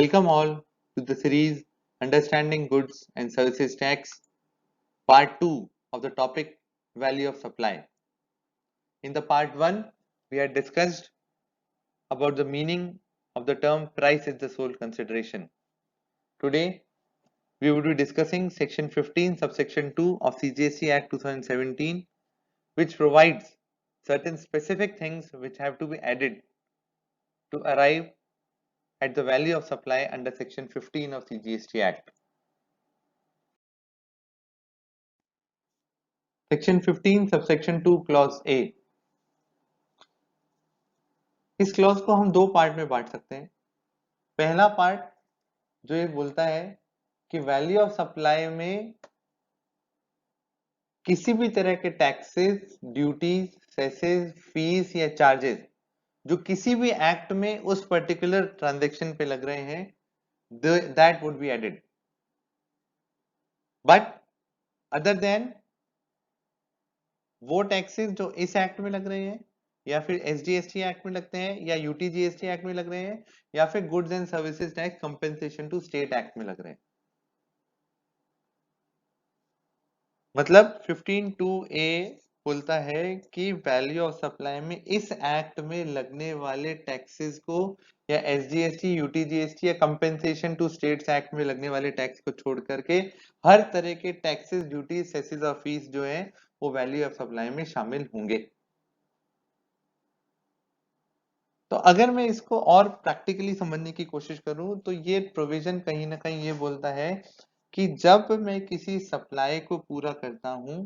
Welcome all to the series Understanding Goods and Services Tax, Part 2 of the topic Value of Supply. In the Part 1, we had discussed about the meaning of the term price is the sole consideration. Today, we will be discussing Section 15, Subsection 2 of CGST Act 2017, which provides certain specific things which have to be added to arrive at the value of supply under Section 15 of CGST Act. Section 15 Subsection 2 Clause A. इस clause को हम दो part में बांट सकते हैं। पहला part जो ये बोलता है कि वैल्यू ऑफ सप्लाई में किसी भी तरह के टैक्सेस, ड्यूटीज, सेसेस, फीस या चार्जेस जो किसी भी एक्ट में उस पर्टिकुलर ट्रांजैक्शन पे लग रहे हैं, that would be added. But other than वो टैक्सेस जो इस एक्ट में लग रहे हैं या फिर एसजीएसटी एक्ट में लगते हैं या यूटीजीएसटी एक्ट में लग रहे हैं या फिर goods and services tax compensation to state act में लग रहे हैं। मतलब 15(2)A बोलता है कि वैल्यू ऑफ सप्लाई में इस एक्ट में लगने वाले टैक्सेस को या एसजीएसटी, यूटीजीएसटी या कंपेंसेशन टू स्टेट्स एक्ट में लगने वाले टैक्स को छोड़ करके हर तरह के टैक्सेस, ड्यूटीज, सेसेस और फीस जो है वो वैल्यू ऑफ सप्लाई में शामिल होंगे। तो अगर मैं इसको और प्रैक्टिकली समझने की कोशिश करूं तो ये प्रोविजन कहीं ना कहीं ये बोलता है कि जब मैं किसी सप्लाई को पूरा करता हूं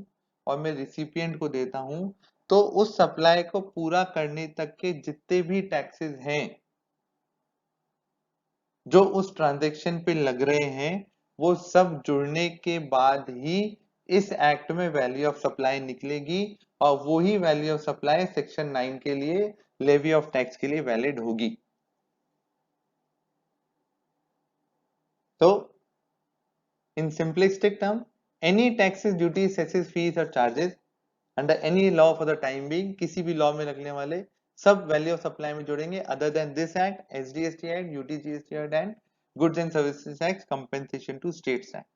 और मैं रिसिपिएंट को देता हूं तो उस सप्लाई को पूरा करने तक के जितने भी टैक्सेस हैं जो उस ट्रांजैक्शन पे लग रहे हैं वो सब जुड़ने के बाद ही इस एक्ट में वैल्यू ऑफ सप्लाई निकलेगी और वही वैल्यू ऑफ सप्लाई सेक्शन 9 के लिए लेवी ऑफ टैक्स के लिए वैलिड होगी। तो in simplistic term, any taxes, duties, cesses, fees or charges under any law for the time being किसी भी लॉ में लगने वाले सब वैल्यू ऑफ सप्लाई में जोड़ेंगे other than this act, SGST Act, UTGST Act and Goods and Services Act, Compensation to States Act.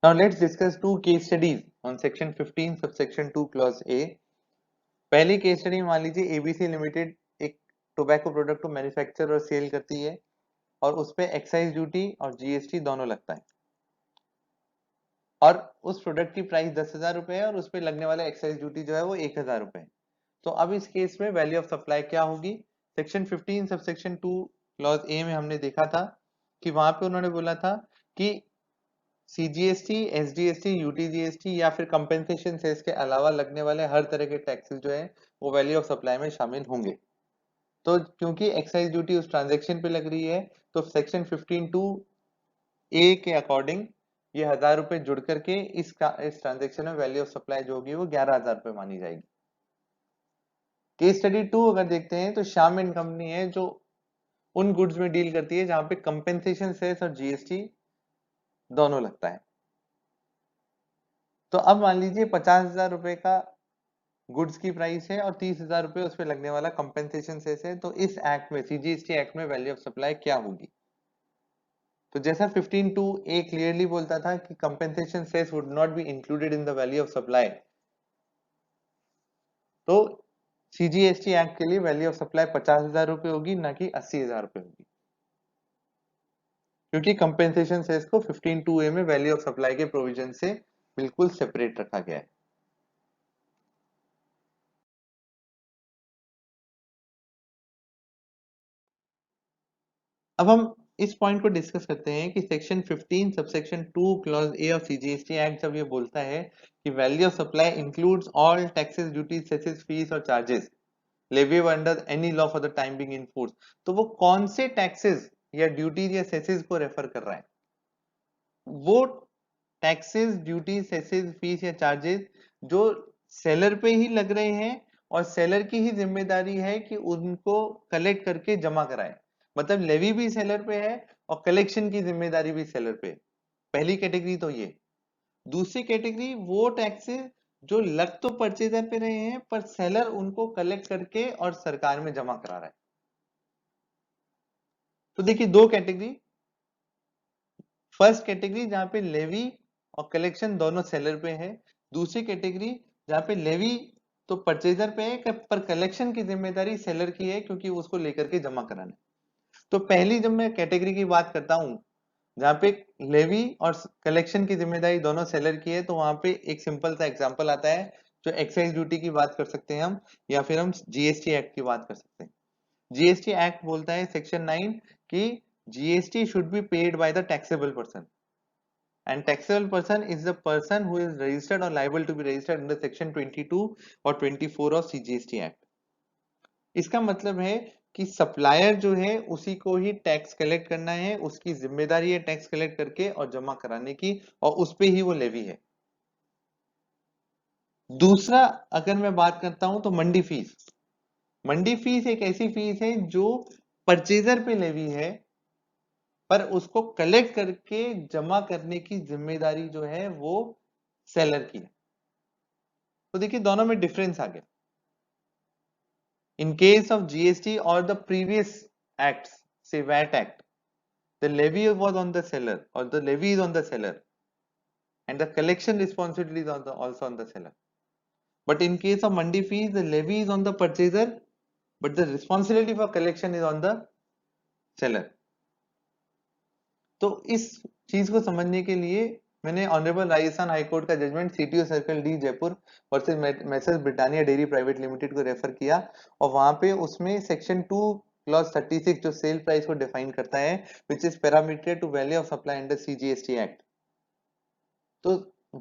Now let's discuss two case studies on section 15 subsection 2 clause A. पहली case study मान लीजिए ABC limited एक tobacco product को manufacture और cell करती है और उस पे एक्साइज ड्यूटी और जीएसटी दोनों लगता है और उस प्रोडक्ट की प्राइस 10,000 रुपए है और उस पे लगने वाला एक्साइज ड्यूटी जो है वो 1,000 रुपए है। तो अब इस केस में वैल्यू ऑफ सप्लाई क्या होगी? सेक्शन 15 सबसेक्शन 2 क्लॉज ए में हमने देखा था कि वहां पे उन्होंने बोला था कि सीजीएसटी, एसडीएसटी, यूटीजीएसटी या फिर कंपेंसेशन सेस के अलावा लगने वाले हर तरह के टैक्सेस जो है वो वैल्यू ऑफ सप्लाई में शामिल होंगे। तो क्योंकि एक्साइज ड्यूटी उस ट्रांजैक्शन पे लग रही है तो सेक्शन 15(2)A के अकॉर्डिंग ये 1,000 रुपए जुड़ करके इस ट्रांजैक्शन में वैल्यू ऑफ सप्लाई जो होगी वो 11,000 रुपए मानी जाएगी। केस स्टडी 2 अगर देखते हैं तो श्याम एंड कंपनी है जो उन गुड्स में डील करती है जहां पे कंपेंसेशन सेस और जीएसटी दोनों लगता है। तो अब मान लीजिए 50,000 रुपए का गुड्स की प्राइस है और 30,000 रुपए उस पर लगने वाला कंपेंसेशन सेस है। तो इस एक्ट में, सीजीएसटी एक्ट में वैल्यू ऑफ सप्लाई क्या होगी? तो जैसा 15(2)A क्लियरली बोलता था कि compensation cess would not be included in the value of supply, तो सीजीएसटी एक्ट के लिए वैल्यू ऑफ सप्लाई 50,000 रुपए होगी, ना कि 80,000 रुपए होगी, क्योंकि कंपेंसेशन सेस को 15(2)A में वैल्यू ऑफ सप्लाई के प्रोविजन से बिल्कुल सेपरेट रखा गया है। अब हम इस पॉइंट को डिस्कस करते हैं कि section 15 subsection 2 clause A of CGST act जब ये बोलता है कि value of supply includes all taxes, duties, cesses, fees और charges leviable under any law for the time being in force, तो वो कौन से टैक्सेस या ड्यूटीज या सेसेस को रेफर कर रहा है? वो टैक्सेस, ड्यूटीज, सेसेस, फीस या चार्जेस जो सेलर पे ही लग रहे हैं और सेलर की ही जिम्मेदारी है कि उनको कलेक्ट करके जमा कराए। मतलब लेवी भी सेलर पे है और कलेक्शन की जिम्मेदारी भी सेलर पे है। पहली कैटेगरी तो ये। दूसरी कैटेगरी वो टैक्सेस जो लग तो परचेजर पे रहे हैं पर सेलर उनको कलेक्ट करके और सरकार में जमा करा रहा है। तो देखिए दो कैटेगरी, फर्स्ट कैटेगरी जहां पे लेवी और कलेक्शन दोनों सेलर पे है, दूसरी कैटेगरी जहां पे लेवी तो परचेजर पे है पर कलेक्शन की जिम्मेदारी सेलर की है क्योंकि उसको लेकर के जमा कराना है। तो पहली जब मैं कैटेगरी की बात करता हूं जहां पे लेवी और कलेक्शन की जिम्मेदारी दोनों सेलर की है, तो वहां पे एक सिंपल सा एग्जांपल आता है जो एक्साइज ड्यूटी की बात कर सकते हैं हम, या फिर हम जीएसटी एक्ट की बात कर सकते हैं। जीएसटी एक्ट बोलता है सेक्शन 9 कि GST should be paid by the taxable person, and taxable person is the person who is registered or liable to be registered under section 22 or 24 of CGST Act। इसका मतलब है कि supplier जो है उसी को ही टैक्स कलेक्ट करना है, उसकी जिम्मेदारी है टैक्स कलेक्ट करके और जमा कराने की, और उस पे ही वो लेवी है। दूसरा अगर मैं बात करता हूं तो मंडी फीस, मंडी फीस एक ऐसी फीस है जो परचेजर पे लेवी है पर उसको कलेक्ट करके जमा करने की जिम्मेदारी जो है वो सेलर की है। तो देखिए दोनों में डिफरेंस आ गया। In case of GST or the previous acts, say VAT Act, the levy was on the seller or the levy is on the seller and the collection responsibility is also on the seller. But in case of mandi fees, the levy is on the purchaser, but the responsibility for collection is on the seller. तो इस चीज को समझने के लिए मैंने honourable Rajasthan high court का judgment CTO circle D Jaipur versus messrs Britannia dairy private limited को रेफर किया, और वहां पे उसमें सेक्शन 2 क्लॉज 36 जो सेल प्राइस को डिफाइन करता है which is parameter to value of supply under CGST act. तो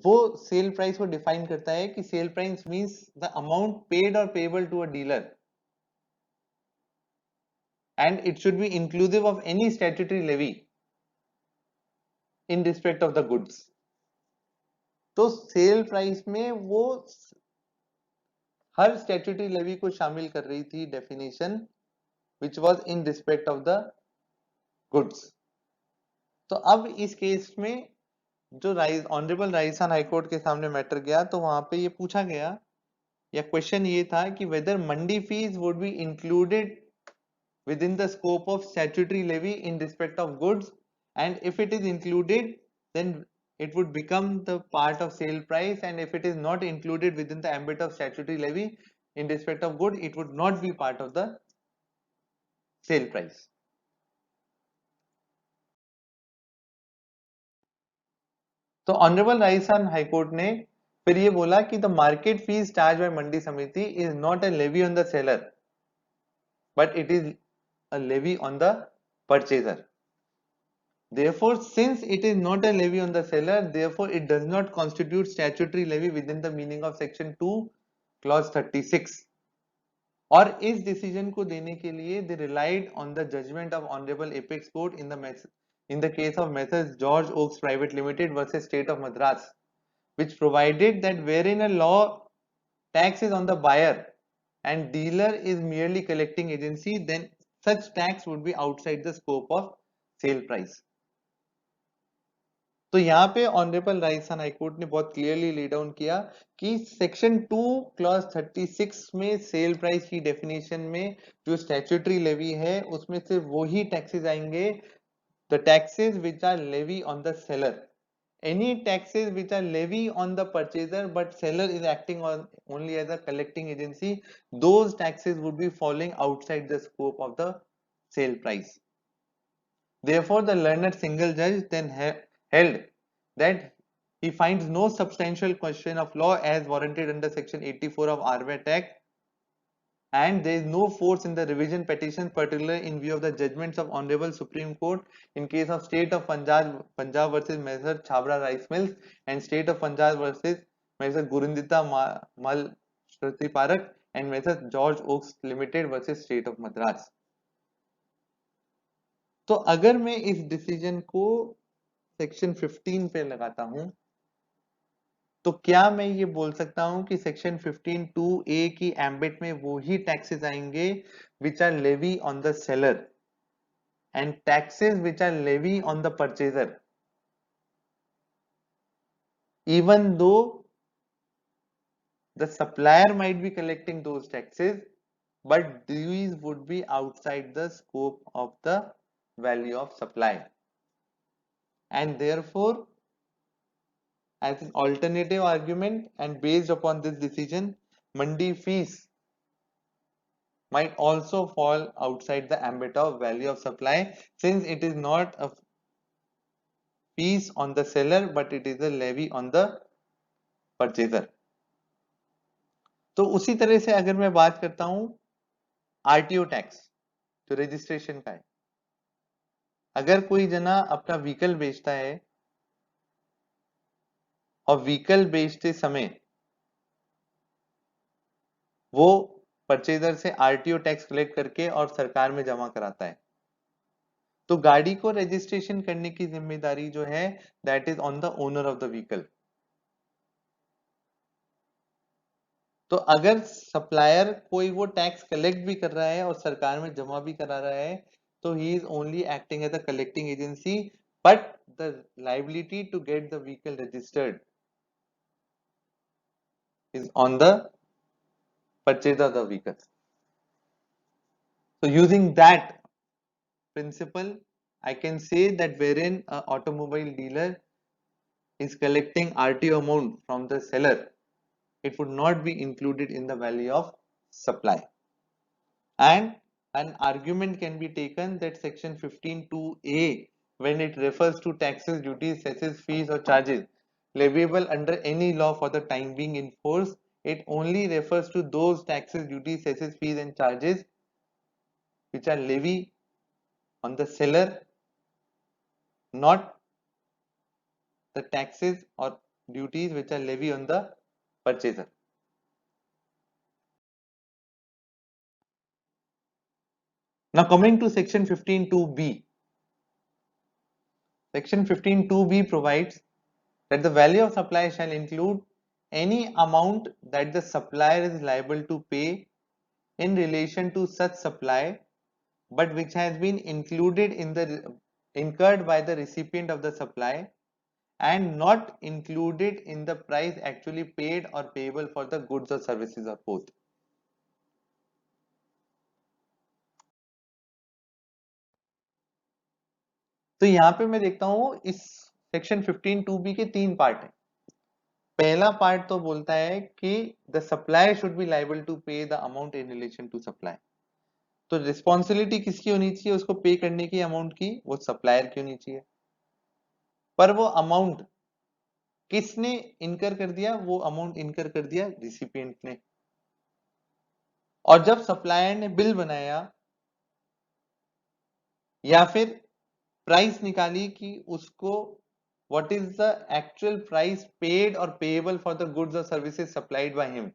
वो सेल प्राइस को डिफाइन करता है कि sale price means the amount paid और payable to a dealer and it should be inclusive of any statutory levy in respect of the goods. तो sale price में वो हर स्टैट्यूटरी लेवी को शामिल कर रही थी definition which was in respect of the goods. तो अब इस केस में जो ऑनरेबल राजस्थान हाईकोर्ट के सामने मैटर गया तो वहां पे ये पूछा गया या क्वेश्चन ये था कि whether mandi fees would be included within the scope of statutory levy in respect of goods, and if it is included then it would become the part of sale price, and if it is not included within the ambit of statutory levy in respect of good it would not be part of the sale price। तो honourable Rajasthan high court ने फिर ये बोला कि the market fee charge by mandi samiti is not a levy on the seller but it is a levy on the purchaser. Therefore, since it is not a levy on the seller, therefore it does not constitute statutory levy within the meaning of section 2 clause 36। और इस decision को देने के लिए they relied on the judgment of honorable apex court in the case of Messrs George Oaks Private Limited versus State of Madras, which provided that wherein a law tax is on the buyer and dealer is merely collecting agency, then such tax would be outside the scope of sale price। तो यहाँ पे honourable Rajasthan high court ने बहुत clearly lay down किया कि section 2 clause 36 में sale price की definition में जो स्टैट्यूटरी लेवी है उसमें से वही टैक्सेस आएंगे, the taxes which are levy on the seller. Any taxes which are levy on the purchaser but seller is acting on only as a collecting agency, those taxes would be following outside the scope of the sale price. Therefore, the learned single judge then held that he finds no substantial question of law as warranted under Section 84 of RWAT Act, and there is no force in the revision petition, particularly in view of the judgments of Honorable Supreme Court in case of State of Punjab versus Messrs Chhabra Rice Mills and State of Punjab versus Messrs Gurindita Mal Shruti Parak and Messrs George Oaks Limited versus State of Madras। तो अगर मैं इस decision को section 15 पे लगाता हूं तो क्या मैं ये बोल सकता हूं कि सेक्शन 15 2A की एम्बिट में वो ही टैक्सेस आएंगे which are levy on the seller and taxes which are levy on the purchaser, even though the supplier might be collecting those taxes, but these would be outside the scope of the value of supply. And therefore, as an alternative argument and based upon this decision, mandi fees might also fall outside the ambit of value of supply, since it is not a fees on the seller but it is a levy on the purchaser. तो उसी तरह से अगर मैं बात करता हूं RTO tax जो रजिस्ट्रेशन का है, अगर कोई जना अपना व्हीकल बेचता है और व्हीकल बेचते समय वो परचेजर से आरटीओ टैक्स कलेक्ट करके और सरकार में जमा कराता है, तो गाड़ी को रजिस्ट्रेशन करने की जिम्मेदारी जो है that is on the owner of the vehicle. तो अगर सप्लायर कोई वो टैक्स कलेक्ट भी कर रहा है और सरकार में जमा भी करा रहा है, तो he is only acting as a collecting agency, but the liability to get the vehicle registered is on the purchaser of the vehicle. So using that principle, I can say that wherein an automobile dealer is collecting RTO amount from the seller, it would not be included in the value of supply. And an argument can be taken that section 15(2)(a), when it refers to taxes, duties, cesses, fees or charges leviable under any law for the time being in force, it only refers to those taxes, duties, cesses, fees and charges which are levy on the seller, not the taxes or duties which are levy on the purchaser. Now coming to section 15(2)(b). Section 15(2)(b) provides that the value of supply shall include any amount that the supplier is liable to pay in relation to such supply, but which has been incurred by the recipient of the supply and not included in the price actually paid or payable for the goods or services or both. तो यहाँ पे मैं देखता हूँ इस section 15(2)(b) के 3 part हैं। पहला पार्ट तो बोलता है कि the supplier should be liable to pay the amount in relation to supply. तो रिस्पॉन्सिबिलिटी किसकी होनी चाहिए उसको पे करने की अमाउंट की, वो सप्लायर की होनी चाहिए, पर वो अमाउंट किसने इनकर कर दिया, वो अमाउंट इनकर कर दिया रिसिपिएंट ने। और जब सप्लायर ने बिल बनाया या फिर प्राइस निकाली कि उसको what is the actual price paid और पेएबल फॉर द गुड्स और सर्विसेज सप्लाइड बाय हिम,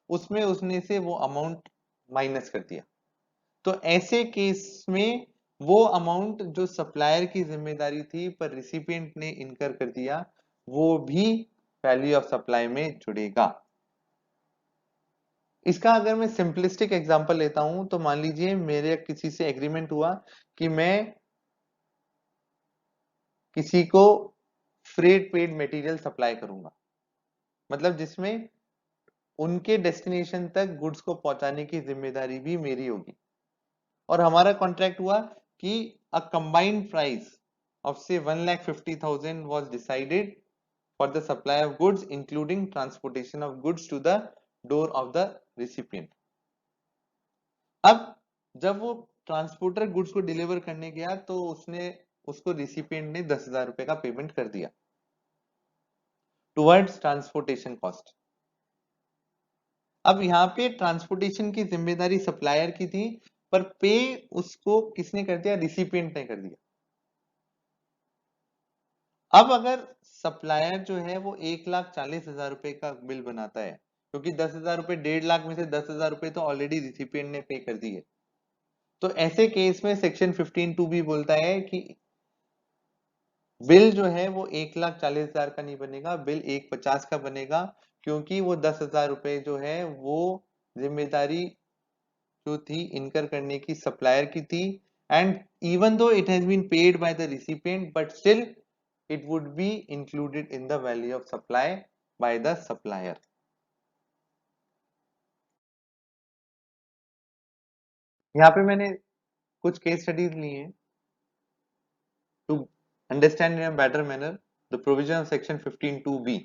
उसमें उसने से वो अमाउंट माइनस कर दिया। तो ऐसे केस में वो अमाउंट जो सप्लायर की जिम्मेदारी थी पर रिसिपिएंट ने इनकर कर दिया, वो भी वैल्यू ऑफ सप्लाई में जुड़ेगा। इसका अगर मैं सिंपलिस्टिक एग्जांपल लेता हूं तो मान लीजिए मेरे किसी से एग्रीमेंट हुआ कि मैं किसी को फ्रेट पेड मटेरियल सप्लाई करूंगा, मतलब जिसमें उनके डेस्टिनेशन तक गुड्स को पहुंचाने की जिम्मेदारी भी मेरी होगी। और हमारा कॉन्ट्रैक्ट हुआ कि a combined price of say 1,50,000 was decided for the supply of goods including transportation of goods to the door of the recipient. अब जब वो ट्रांसपोर्टर गुड्स को डिलीवर करने गया तो उसको रिसिपिएंट ने 10,000 रुपए का पेमेंट कर दिया टुवर्ड्स ट्रांसपोर्टेशन कॉस्ट। अब यहाँ पे ट्रांसपोर्टेशन की जिम्मेदारी सप्लायर की थी, पर पे उसको किसने कर दिया, रिसिपिएंट ने कर दिया। अब अगर सप्लायर जो है वो 1,40,000 रुपए का बिल बनाता है, क्योंकि 10,000 रुपए 1.5 लाख में से 10,000 रुपए तो ऑलरेडी रिसिपिएंट ने पे कर दिए, तो ऐसे केस में सेक्शन 15(2)(b) बोलता है कि बिल जो है वो 1,40,000 का नहीं बनेगा, बिल 1,50 का बनेगा, क्योंकि वो 10,000 रुपए जो है वो जिम्मेदारी जो थी इनकर करने की सप्लायर की थी, and even though it has been paid by the recipient but still it would be included in the value of supply by the supplier. यहाँ पे मैंने कुछ केस स्टडीज ली हैं to understand in a better manner the provision of section 15(2)(b).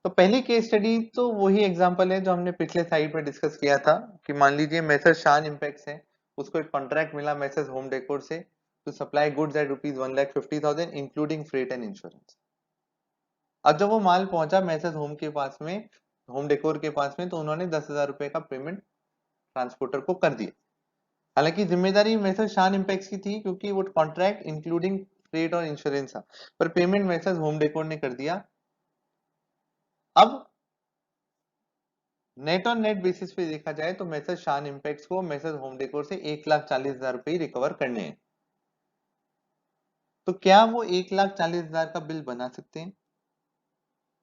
तो पहली case study तो वही एग्जांपल है जो हमने पिछले साइड में डिस्कस किया था कि मान लीजिए मैसर शान इम्पैक्ट्स है, उसको एक कॉन्ट्रैक्ट मिला मैसर्स होम डेकोर से to supply goods at ₹1,50,000 including freight and insurance. अब जब वो माल पहुंचा मैसर्स होम के पास में, होम डेकोर के पास में, तो उन्होंने 10,000 रुपए का पेमेंट ट्रांसपोर्टर को कर दिया। हालांकि जिम्मेदारी मैसर शान इम्पैक्ट्स की थी क्योंकि वो कॉन्ट्रैक्ट इंक्लूडिंग फ्रेट और इंश्योरेंस था, पर पेमेंट मैसर्स होम डेकोर ने कर दिया। अब नेट ऑन नेट बेसिस पे देखा जाए तो मैसर शान इम्पैक्ट्स को मैसर होम डेकोर से 1,40,000 रुपए रिकवर करने हैं। तो क्या वो 1,40,000 का बिल बना सकते हैं?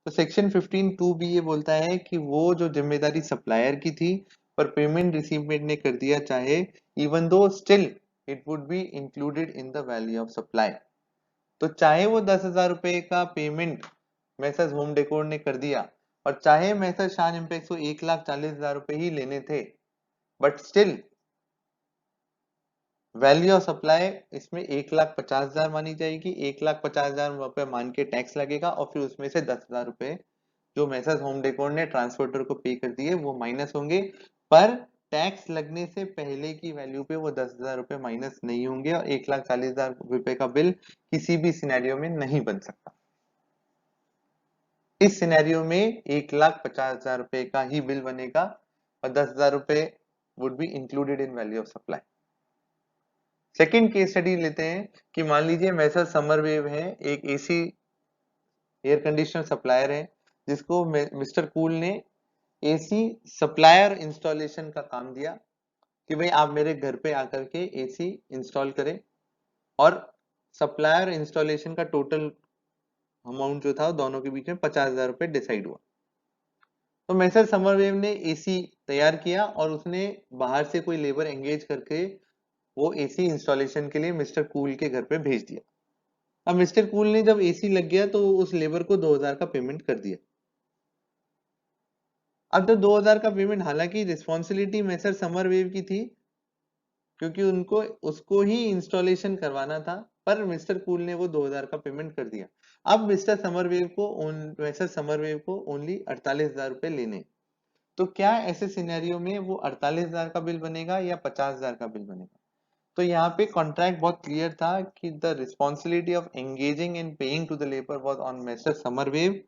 तो सेक्शन 15(2)(b ये बोलता है कि वो जो जिम्मेदारी सप्लायर की थी पर पेमेंट रिसीवमेंट ने कर दिया, चाहे even though still it would be included in the value of supply. तो चाहे वो 10,000 रुपए का पेमेंट मैसर्स होम डेकोर ने कर दिया और चाहे मैसर शान इम्पैक्ट्स को 1,40,000 रुपए ही लेने थे, but still value of supply इसमें 1,50,000 मानी जाएगी। 1,50,000 रुपए मान के टैक्स लगेगा और फिर उसमें से 10,000 रुपए जो मैसर्स होम डेकोर ने ट्रांसपोर्टर को पे कर दिए वो माइनस होंगे, पर टैक्स लगने से पहले की वैल्यू पे वो 10,000 रुपए माइनस नहीं होंगे और 1,40,000 रुपए का बिल किसी भी सिनेरियो में नहीं बन सकता। इस सिनेरियो में 1,50,000 रुपए का ही बिल बनेगा और 10,000 रुपए would be included in value of supply. Second case study लेते हैं कि मान लीजिए मैसर समरवेव है, एक एसी एयर कंडीशनर सप्लायर है जिसको मिस्टर कूल ने एसी सप्लायर इंस्टॉलेशन का काम दिया कि भाई आप मेरे घर पे आकर के एसी इंस्टॉल करें, और सप्लायर इंस्टॉलेशन का टोटल अमाउंट जो था दोनों के बीच में 50,000 रुपए डिसाइड हुआ। तो मैसर समरवेव ने एसी तैयार किया और उसने बाहर से कोई लेबर एंगेज करके वो एसी इंस्टॉलेशन के लिए मिस्टर कूल के घर पे भेज दिया। अब मिस्टर कूल ने जब एसी लग गया तो उस लेबर को 2,000 का पेमेंट कर दिया। अब जब 2,000 का पेमेंट, हालांकि रिस्पॉन्सिबिलिटी मैसर समरवेव की थी क्योंकि उनको उसको ही इंस्टॉलेशन करवाना था, पर मिस्टर कूल ने वो 2,000 का पेमेंट कर दिया। अब मैसर समरवेव को ओनली 48,000 रुपए लेने। तो क्या ऐसे सिनेरियो में वो 48,000 का बिल बनेगा या 50,000 का बिल बनेगा? तो यहाँ पे कॉन्ट्रैक्ट बहुत क्लियर था कि the responsibility of engaging and paying to the labour was on mister समरवेव,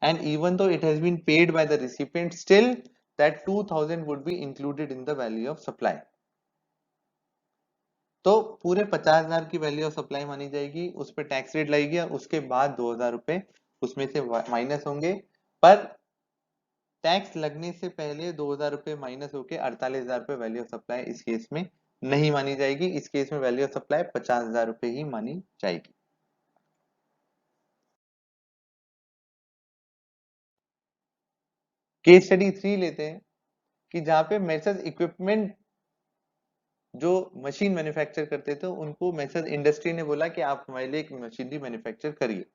and even though it has been paid by the recipient, still that 2,000 would be included in the value of supply. तो पूरे 50,000 की value of supply मानी जाएगी, उस पर tax rate लगेगी और उसके बाद 2,000 रुपए उसमें से माइनस होंगे, पर टैक्स लगने से पहले 2,000 रुपए माइनस होके 48,000 रुपए वैल्यू ऑफ सप्लाई इस केस में नहीं मानी जाएगी। इस केस में वैल्यू ऑफ सप्लाई 50,000 रुपए ही मानी जाएगी। केस स्टडी 3 लेते हैं कि जहां पे मेसर्स इक्विपमेंट जो मशीन मैन्युफैक्चर करते थे उनको मेसर्स इंडस्ट्री ने बोला कि आप हमारे लिए एक मशीनरी मैन्युफैक्चर करिए।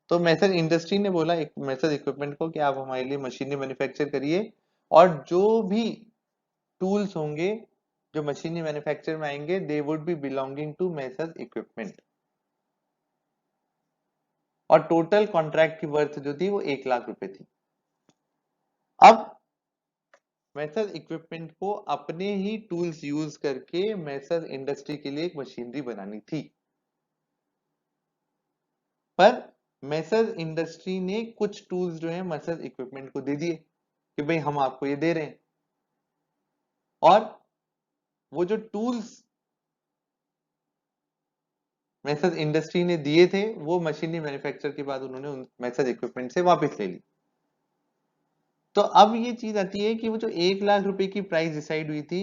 तो मेसर इंडस्ट्री ने बोला एक मेसर इक्विपमेंट को कि आप हमारे लिए मशीनरी मैन्युफैक्चर करिए, और जो भी टूल्स होंगे जो मशीनरी मैन्युफैक्चर में आएंगे they would be belonging to messrs equipment. और टोटल कॉन्ट्रैक्ट की वर्थ जो थी वो 1,00,000 रुपए थी। अब मैसर इक्विपमेंट को अपने ही टूल्स यूज करके मैसर इंडस्ट्री के लिए एक मशीनरी बनानी थी, पर मैसर इंडस्ट्री ने कुछ टूल्स जो है मैसर इक्विपमेंट को दे दिए कि भाई हम आपको ये दे रहे हैं, और वो जो टूल्स मैसर इंडस्ट्री ने दिए थे वो मशीनरी मैन्युफैक्चर के बाद उन्होंने मैसर इक्विपमेंट से वापस ले ली। तो अब ये चीज आती है कि वो जो 1,00,000 रुपए की प्राइस डिसाइड हुई थी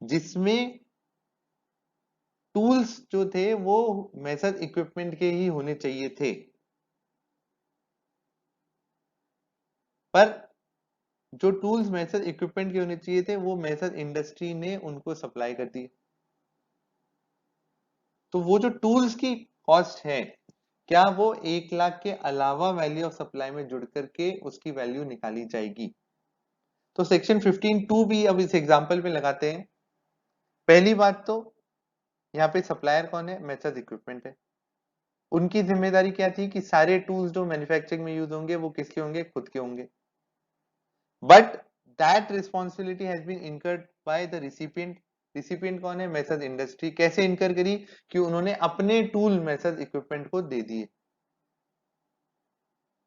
जिसमें टूल्स जो थे वो मैसर इक्विपमेंट के ही होने चाहिए थे, पर जो टूल्स मैसर इक्विपमेंट के होने चाहिए थे वो मैसर इंडस्ट्री ने उनको सप्लाई कर दिए। तो वो जो टूल्स की कॉस्ट है क्या वो 1,00,000 के अलावा वैल्यू ऑफ सप्लाई में जुड़ करके उसकी वैल्यू निकाली जाएगी? तो सेक्शन 15(2) भी अब इस एग्जांपल में लगाते हैं। पहली बात तो यहाँ पे सप्लायर कौन है, मैसर्स इक्विपमेंट है। उनकी जिम्मेदारी क्या थी कि सारे टूल्स जो मैन्युफैक्चरिंग में यूज होंगे वो किसके होंगे, खुद के होंगे। But that responsibility has been incurred by the recipient. Recipient कौन है, मैसर्स इंडस्ट्री। कैसे इनकर करी, कि उन्होंने अपने टूल मैसर्स इक्विपमेंट को दे दिए।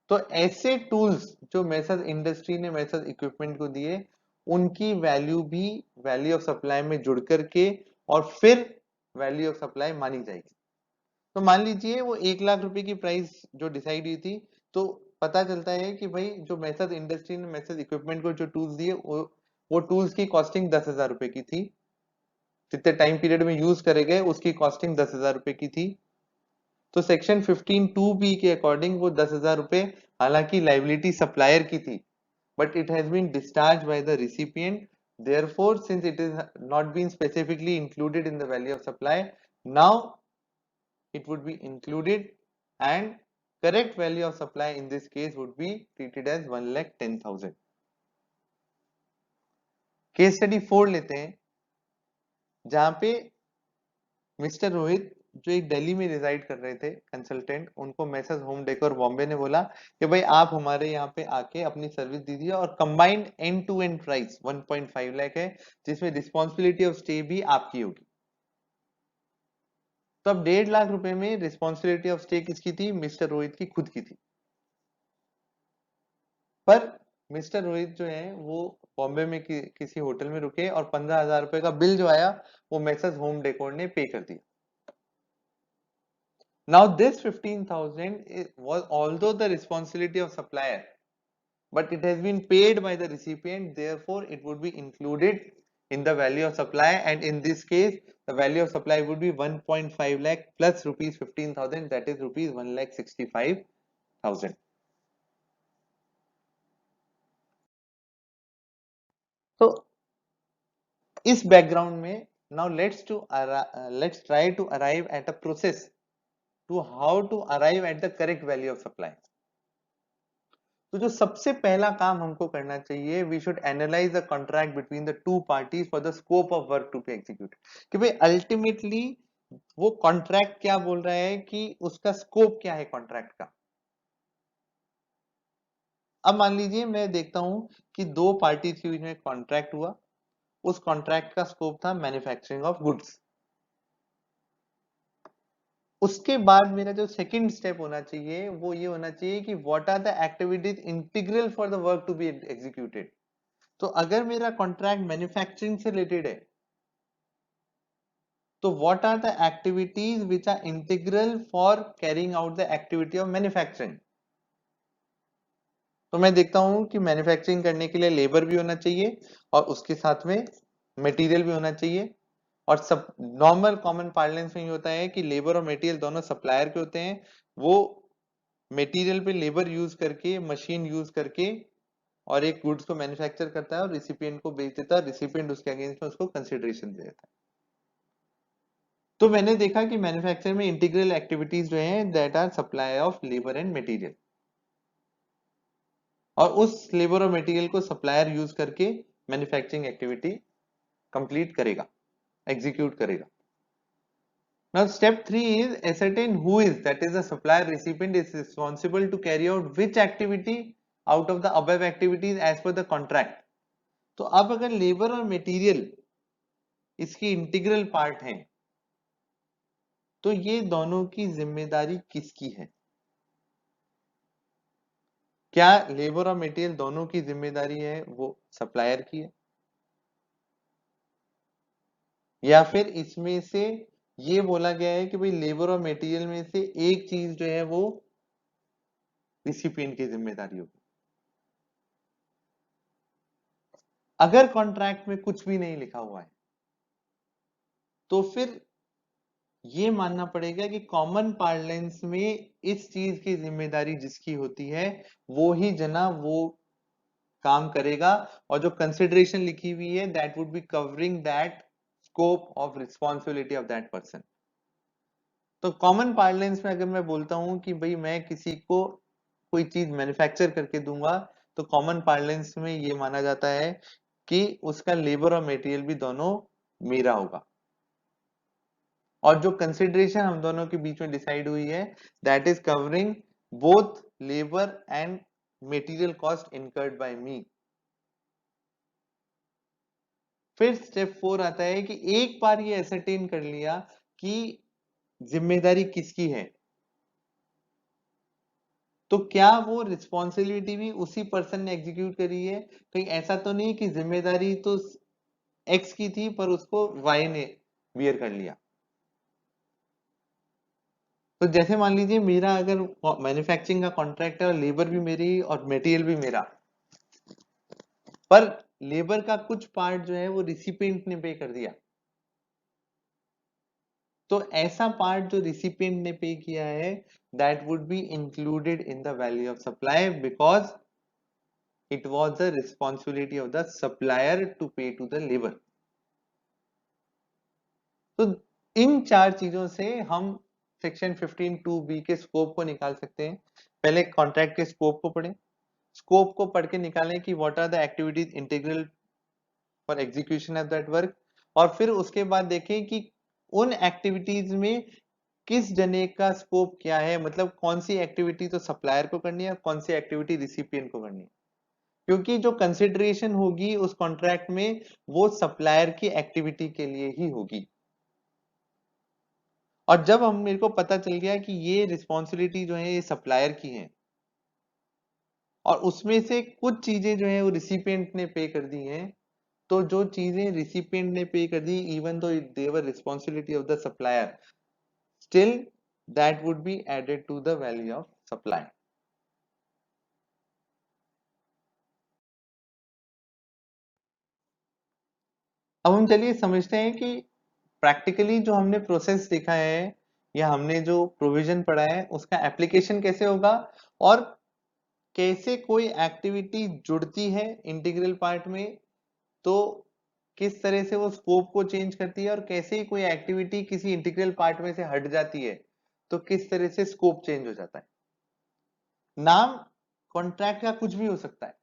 तो ऐसे टूल्स जो मैसर्स इंडस्ट्री ने मैसर्स इक्विपमेंट को दिए, उनकी वैल्यू भी वैल्यू ऑफ सप्लाई में जुड़ करके और फिर वैल्यू ऑफ सप्लाई मानी जाएगी। तो मान लीजिए वो 1 लाख रुपए की प्राइस जो डिसाइड हुई थी, तो पता चलता है कि भाई जो मैसर्स इंडस्ट्री ने मैसर्स इक्विपमेंट को जो टूल्स दिए, वो टूल्स की कॉस्टिंग 10,000 रुपए की थी। जितने टाइम पीरियड में यूज करे गए उसकी कॉस्टिंग 10,000 रुपए की थी। तो सेक्शन 15(2)(b) के अकॉर्डिंग वो 10,000 रुपए हालांकि लाइबिलिटी सप्लायर की थी, but it has been discharged by the recipient. Therefore, since it is not been specifically included in the value of supply, now it would be included, and correct value of supply in this case would be treated as 1,10,000. Case study 4 लेते हैं, जहां पे mister Rohit जो एक दिल्ली में resided कर रहे थे कंसल्टेंट, उनको मैसेज होम डेकोर बॉम्बे ने बोला कि भाई आप हमारे यहाँ पे आके अपनी सर्विस दीजिए, और combined end to end price 1.5 lakh है, जिसमें रिस्पॉन्सिबिलिटी ऑफ स्टे भी आपकी होगी। तो अब 1.5 लाख रुपए में रिस्पॉन्सिबिलिटी ऑफ स्टे किसकी थी, मिस्टर रोहित की खुद की थी। पर मिस्टर रोहित जो है वो बॉम्बे में किसी होटल में रुके, और 15,000 रुपए का बिल जो आया वो मैसेज होम डेकोर ने पे कर दिया। Now this 15,000 was although the responsibility of supplier, but it has been paid by the recipient, therefore it would be included in the value of supply, and in this case the value of supply would be 1.5 lakh plus rupees 15,000, that is rupees 1,65,000. तो इस background में now let's try to arrive at a process to how to arrive at the correct value of supply. तो जो सबसे पहला काम हमको करना चाहिए, we should analyse the contract between the two parties for the scope of work to be executed, कि भाई अल्टीमेटली वो कॉन्ट्रैक्ट क्या बोल रहा है, कि उसका स्कोप क्या है कॉन्ट्रैक्ट का। अब मान लीजिए मैं देखता हूं कि दो पार्टीज के बीच में कॉन्ट्रैक्ट हुआ, उस कॉन्ट्रैक्ट का स्कोप था मैन्युफैक्चरिंग ऑफ गुड्स। उसके बाद मेरा जो सेकंड स्टेप होना चाहिए वो ये होना चाहिए कि what are the activities integral for the work to be executed. तो अगर मेरा कॉन्ट्रैक्ट मैन्युफैक्चरिंग से रिलेटेड है, तो what are the activities which are integral for carrying out the activity of manufacturing. तो मैं देखता हूं कि मैन्युफैक्चरिंग करने के लिए लेबर भी होना चाहिए, और उसके साथ में मटेरियल भी होना चाहिए। और सब नॉर्मल कॉमन पार्लेंस में ये होता है कि लेबर और मटेरियल दोनों सप्लायर के होते हैं। वो मटेरियल पे लेबर यूज करके, मशीन यूज करके, और एक गुड्स को मैन्युफैक्चर करता है और रिसिपिएंट को बेच देता है, रिसिपिएंट उसके अगेंस्ट में उसको कंसिडरेशन दे देता है। तो मैंने देखा कि मैन्युफैक्चर में इंटीग्रल एक्टिविटीज जो हैं that are supply of labour and material, और उस लेबर और मटेरियल को सप्लायर यूज करके मैन्युफैक्चरिंग एक्टिविटी कंप्लीट करेगा, एग्जीक्यूट करेगा। Now step 3 is ascertain who is, that is the supplier recipient, is responsible to carry out which activity out of the above activities as per the contract. तो अब अगर labour और material इसकी integral part है, तो ये दोनों की जिम्मेदारी किसकी है? क्या लेबर और मटेरियल दोनों की जिम्मेदारी है वो सप्लायर की है, या फिर इसमें से ये बोला गया है कि भाई लेबर और मटेरियल में से एक चीज जो है वो रिसिपिएंट की जिम्मेदारी होगी? अगर कॉन्ट्रैक्ट में कुछ भी नहीं लिखा हुआ है, तो फिर ये मानना पड़ेगा कि कॉमन पार्लेंस में इस चीज की जिम्मेदारी जिसकी होती है वो ही जना वो काम करेगा, और जो कंसिडरेशन लिखी हुई है that would be covering that scope of responsibility of that person. तो कॉमन पार्लेंस में अगर मैं बोलता हूं कि भाई मैं किसी को कोई चीज मैन्युफैक्चर करके दूंगा, तो कॉमन पार्लेंस में ये माना जाता है कि उसका लेबर और मटेरियल भी दोनों मेरा होगा, और जो कंसिडरेशन हम दोनों के बीच में डिसाइड हुई है that is covering both labour and material cost incurred by me. फिर स्टेप 4 आता है कि एक बार ये एसरटेन कर लिया कि जिम्मेदारी किसकी है, तो क्या वो रिस्पॉन्सिबिलिटी भी उसी पर्सन ने एग्जीक्यूट करी है। कहीं ऐसा तो नहीं कि जिम्मेदारी तो एक्स की थी पर उसको वाई ने बियर कर लिया। तो जैसे मान लीजिए मेरा अगर मैन्युफैक्चरिंग का कॉन्ट्रैक्ट है और लेबर भी मेरी और मटेरियल भी मेरा, पर लेबर का कुछ पार्ट जो है वो रिसिपिएंट ने पे कर दिया, तो ऐसा पार्ट जो रिसिपिएंट ने पे किया है that would be included in the value of supply because it was the responsibility of the supplier to pay to the labour. तो इन चार चीजों से हम सेक्शन 15(2)(b) के स्कोप को निकाल सकते हैं। पहले कॉन्ट्रैक्ट के स्कोप को पढ़ें, स्कोप को पढ़ के निकालें कि what are the activities integral for execution of that work, और फिर उसके बाद देखें कि उन एक्टिविटीज में किस जने का स्कोप क्या है, मतलब कौन सी एक्टिविटी तो सप्लायर को करनी है और कौन सी एक्टिविटी रिसिपिएंट को करनी है, क्योंकि जो कंसिडरेशन होगी उस कॉन्ट्रैक्ट में वो सप्लायर की एक्टिविटी के लिए ही होगी। और जब हम मेरे को पता चल गया कि ये रिस्पॉन्सिबिलिटी जो है ये सप्लायर की है और उसमें से कुछ चीजें जो है वो रिसिपिएंट ने पे कर दी हैं, तो जो चीजें रिसिपिएंट ने पे कर दी even though they were responsibility of the supplier, still that would be added to the value of supply. अब हम चलिए समझते हैं कि प्रैक्टिकली जो हमने प्रोसेस देखा है या हमने जो प्रोविजन पढ़ा है उसका एप्लीकेशन कैसे होगा, और कैसे कोई एक्टिविटी जुड़ती है इंटीग्रल पार्ट में, तो किस तरह से वो स्कोप को चेंज करती है, और कैसे ही कोई एक्टिविटी किसी इंटीग्रल पार्ट में से हट जाती है तो किस तरह से स्कोप चेंज हो जाता है। नाम कॉन्ट्रैक्ट का कुछ भी हो सकता है,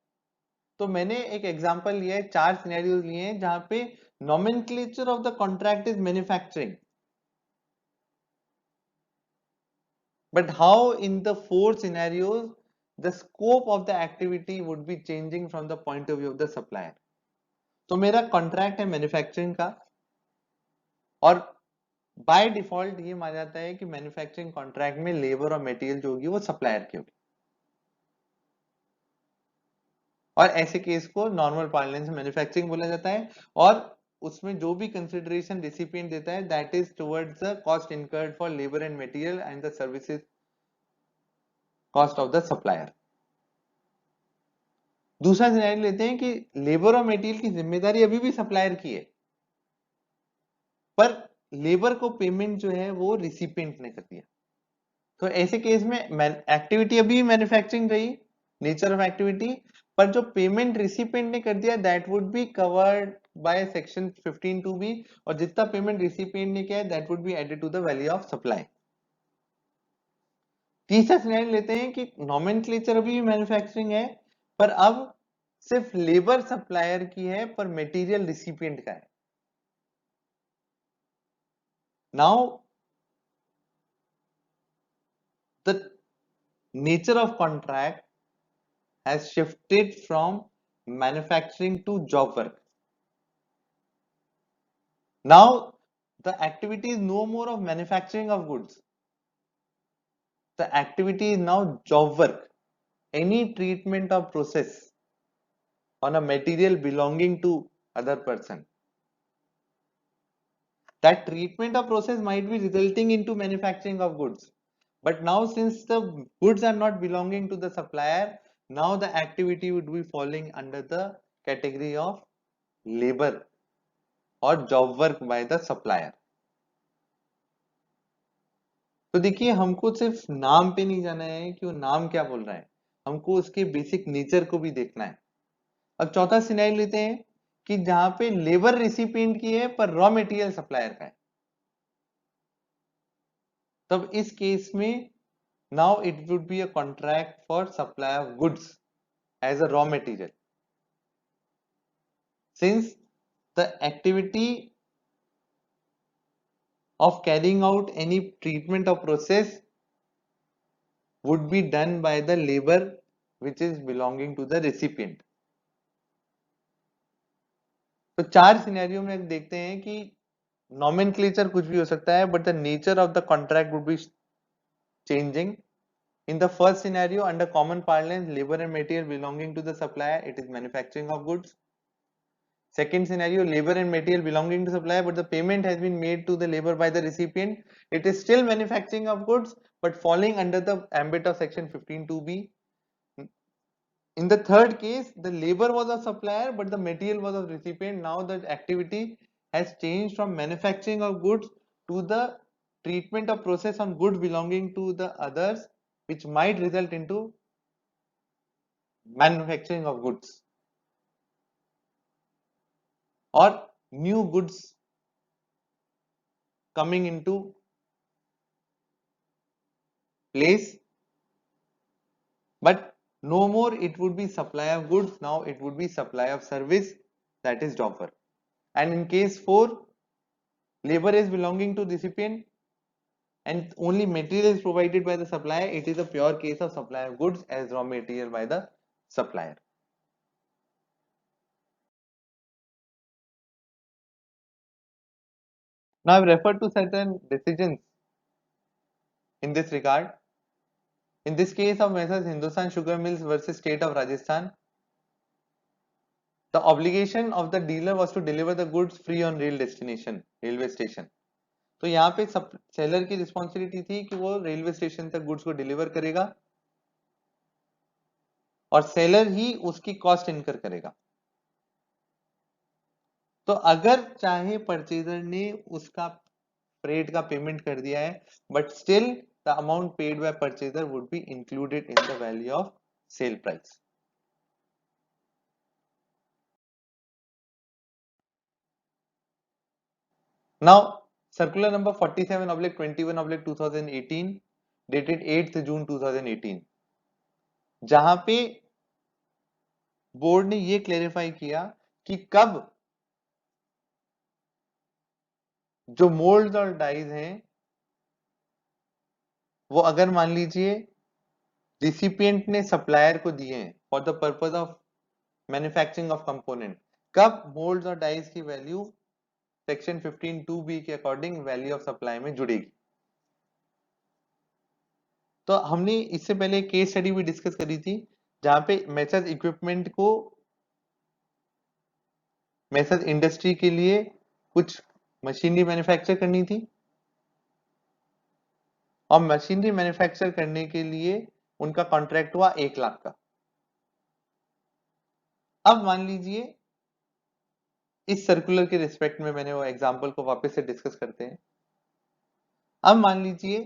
तो मैंने एक एग्जांपल लिया है, चार सिनेरियोज लिए हैं जहां पे nomenclature of the contract is manufacturing, but how in the four scenarios the scope of the activity would be changing from the point of view of the supplier। तो मेरा कॉन्ट्रैक्ट है मैन्युफैक्चरिंग का, और by default ये माना जाता है कि मैन्युफैक्चरिंग कॉन्ट्रैक्ट में लेबर और मटेरियल जो होगी वो सप्लायर की होगी, और ऐसे केस को नॉर्मल पार्लेंस में मैन्युफैक्चरिंग बोला जाता है, और उसमें जो भी कंसिडरेशन रिसिपिएंट देता है that is towards the cost incurred for labour and material and the services cost of the supplier. दूसरा सिनेरियो लेते हैं कि लेबर और मटेरियल की जिम्मेदारी अभी भी सप्लायर की है, पर लेबर को पेमेंट जो है वो रिसिपिएंट ने कर दिया। तो ऐसे केस में एक्टिविटी अभी मैन्युफैक्चरिंग रही, नेचर ऑफ एक्टिविटी, पर जो पेमेंट रिसिपिएंट ने कर दिया that would be covered by section 15(2)(b), और जितना पेमेंट रिसिपिएंट ने किया है that would be added to the value of supply. तीसरा सिनेरियो लेते हैं कि नोमेनक्लेचर अभी भी मैन्युफैक्चरिंग है, पर अब सिर्फ लेबर सप्लायर की है पर मटेरियल रिसिपिएंट का है। Now the nature of contract has shifted from manufacturing to job work. Now, the activity is no more of manufacturing of goods. The activity is now job work. Any treatment or process on a material belonging to other person. That treatment or process might be resulting into manufacturing of goods. But now since the goods are not belonging to the supplier, now the activity would be falling under the category of labor और job work by the supplier. तो देखिए हमको सिर्फ नाम पे नहीं जाना है कि वो नाम क्या बोल रहा है, हमको उसके बेसिक नेचर को भी देखना है। अब चौथा सिनेरियो लेते हैं कि जहां पे लेबर रिसिपिएंट की है पर रॉ मटेरियल सप्लायर का है। तब इस केस में now it would be a contract for supply of goods, as a raw material. Since the activity of carrying out any treatment or process would be done by the labor which is belonging to the recipient. तो चार scenario में देखते हैं कि nomenclature कुछ भी हो सकता है, but the nature of the contract would be changing. In the first scenario, under common parlance, labor and material belonging to the supplier, it is manufacturing of goods. Second scenario, labor and material belonging to supplier, but the payment has been made to the labor by the recipient. It is still manufacturing of goods, but falling under the ambit of section 15(2)(b). In the third case, the labor was of supplier, but the material was of recipient. Now the activity has changed from manufacturing of goods to the treatment of process on goods belonging to the others, which might result into manufacturing of goods or new goods coming into place, but no more it would be supply of goods, now it would be supply of service, that is job work. And in case 4, labor is belonging to recipient and only material is provided by the supplier, it is a pure case of supply of goods as raw material by the supplier. Now I've referred to certain decisions in this regard. In this case of Messrs Hindustan Sugar Mills versus State of Rajasthan, the obligation of the dealer was to deliver the goods free on rail destination, railway station. तो यहाँ पे seller की responsibility थी कि वो railway station तक goods को deliver करेगा और सेलर ही उसकी कॉस्ट इनकर करेगा. तो अगर चाहे परचेजर ने उसका फ्रेट का पेमेंट कर दिया है, but still the amount paid by purchaser would be included in the value of sale price. Now, circular number 47/21/2018 dated 8th June 2018, जहां पे बोर्ड ने ये क्लेरिफाई किया कि कब जो मोल्ड्स और डाइज हैं वो अगर मान लीजिए रिसिपिएंट ने सप्लायर को दिए हैं for the purpose of manufacturing of component, कब मोल्ड्स और डाइज की वैल्यू सेक्शन 15(2)(b) के अकॉर्डिंग वैल्यू ऑफ सप्लाई में जुड़ेगी. तो हमने इससे पहले केस स्टडी भी डिस्कस करी थी जहां पे मेसर्स इक्विपमेंट को मेसर्स इंडस्ट्री के लिए कुछ मशीनरी मैन्युफैक्चर करनी थी और मशीनरी मैन्युफैक्चर करने के लिए उनका कॉन्ट्रैक्ट हुआ 1 लाख का. अब मान लीजिए इस सर्कुलर के रिस्पेक्ट में मैंने वो एग्जांपल को वापस से डिस्कस करते हैं. अब मान लीजिए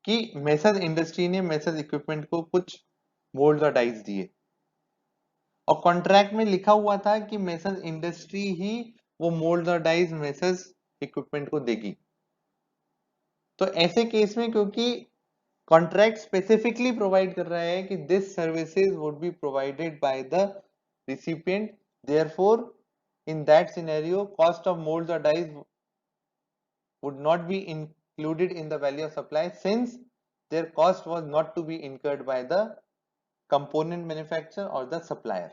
कि मेसर्स इंडस्ट्री ने मेसर्स इक्विपमेंट को कुछ मोल्ड्स और डाइज दिए और कॉन्ट्रैक्ट में लिखा हुआ था कि मेसर्स इंडस्ट्री ही वो मोल्ड्स और डाइज मेसर्स इक्विपमेंट को देगी. तो ऐसे केस में क्योंकि कॉन्ट्रैक्ट स्पेसिफिकली प्रोवाइड कर रहा है कि this services would be provided by the recipient, therefore in that scenario cost of molds or dies would not be included in the value of supply since their cost was not to be incurred by the component manufacturer or the supplier.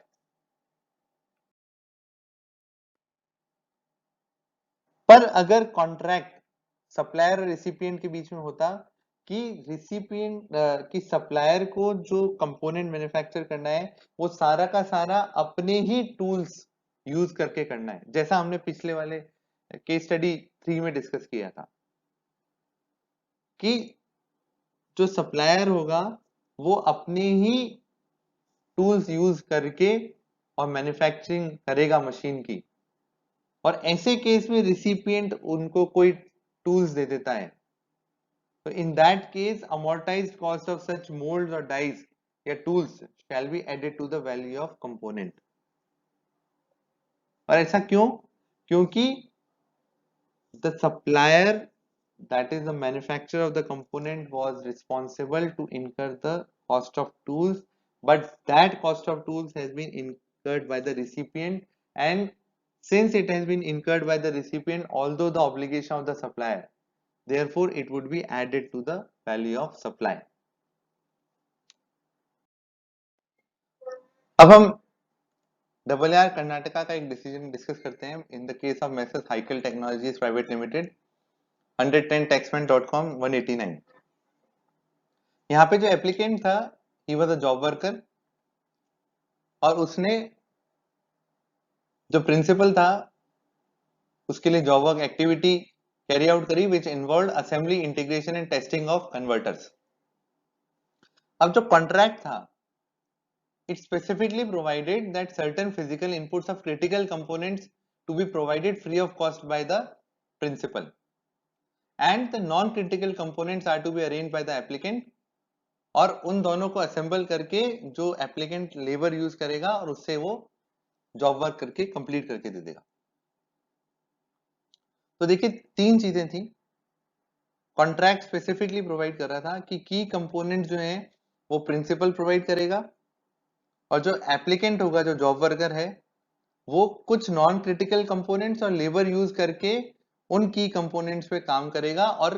पर अगर contract supplier और recipient के बीच में होता कि recipient की supplier को जो कंपोनेंट मैन्युफैक्चर करना है वो सारा का सारा अपने ही टूल्स यूज करके करना है, जैसा हमने पिछले वाले केस स्टडी 3 में डिस्कस किया था कि जो सप्लायर होगा वो अपने ही टूल्स यूज करके और मैन्युफैक्चरिंग करेगा मशीन की, और ऐसे केस में रिसिपिएंट उनको कोई टूल्स दे देता है. तो in that case amortised cost of such moulds और डाइज या tools shall be added to the value of component. और ऐसा क्यों? क्योंकि the supplier, that is the manufacturer of the component, was responsible to incur the cost of tools but that cost of tools has been incurred by the recipient, and since it has been incurred by the recipient, although the obligation of the supplier, therefore it would be added to the value of supply. अब हम AAR Karnataka का एक decision discuss करते हैं in the case of messrs Hical technologies private limited 110 taxman.com 189। यहाँ पे जो applicant था he was a job worker, और उसने जो प्रिंसिपल था उसके लिए job work activity carry out करी which involve assembly integration and testing of converters. अब जो कॉन्ट्रैक्ट था it specifically provided that certain physical inputs of critical components to be provided free of cost by the principal, and the non-critical components are to be arranged by the applicant, और उन दोनों को assemble करके जो applicant labour use करेगा और उससे वो जॉब वर्क करके कंप्लीट करके दे देगा। तो देखिए तीन चीजें थी। कॉन्ट्रैक्ट स्पेसिफिकली प्रोवाइड कर रहा था कि की कंपोनेंट जो है वो प्रिंसिपल प्रोवाइड करेगा, और जो एप्लीकेंट होगा जो जॉब वर्कर है वो कुछ नॉन क्रिटिकल कंपोनेंट्स और लेबर यूज करके उन की कंपोनेंट्स पे काम करेगा और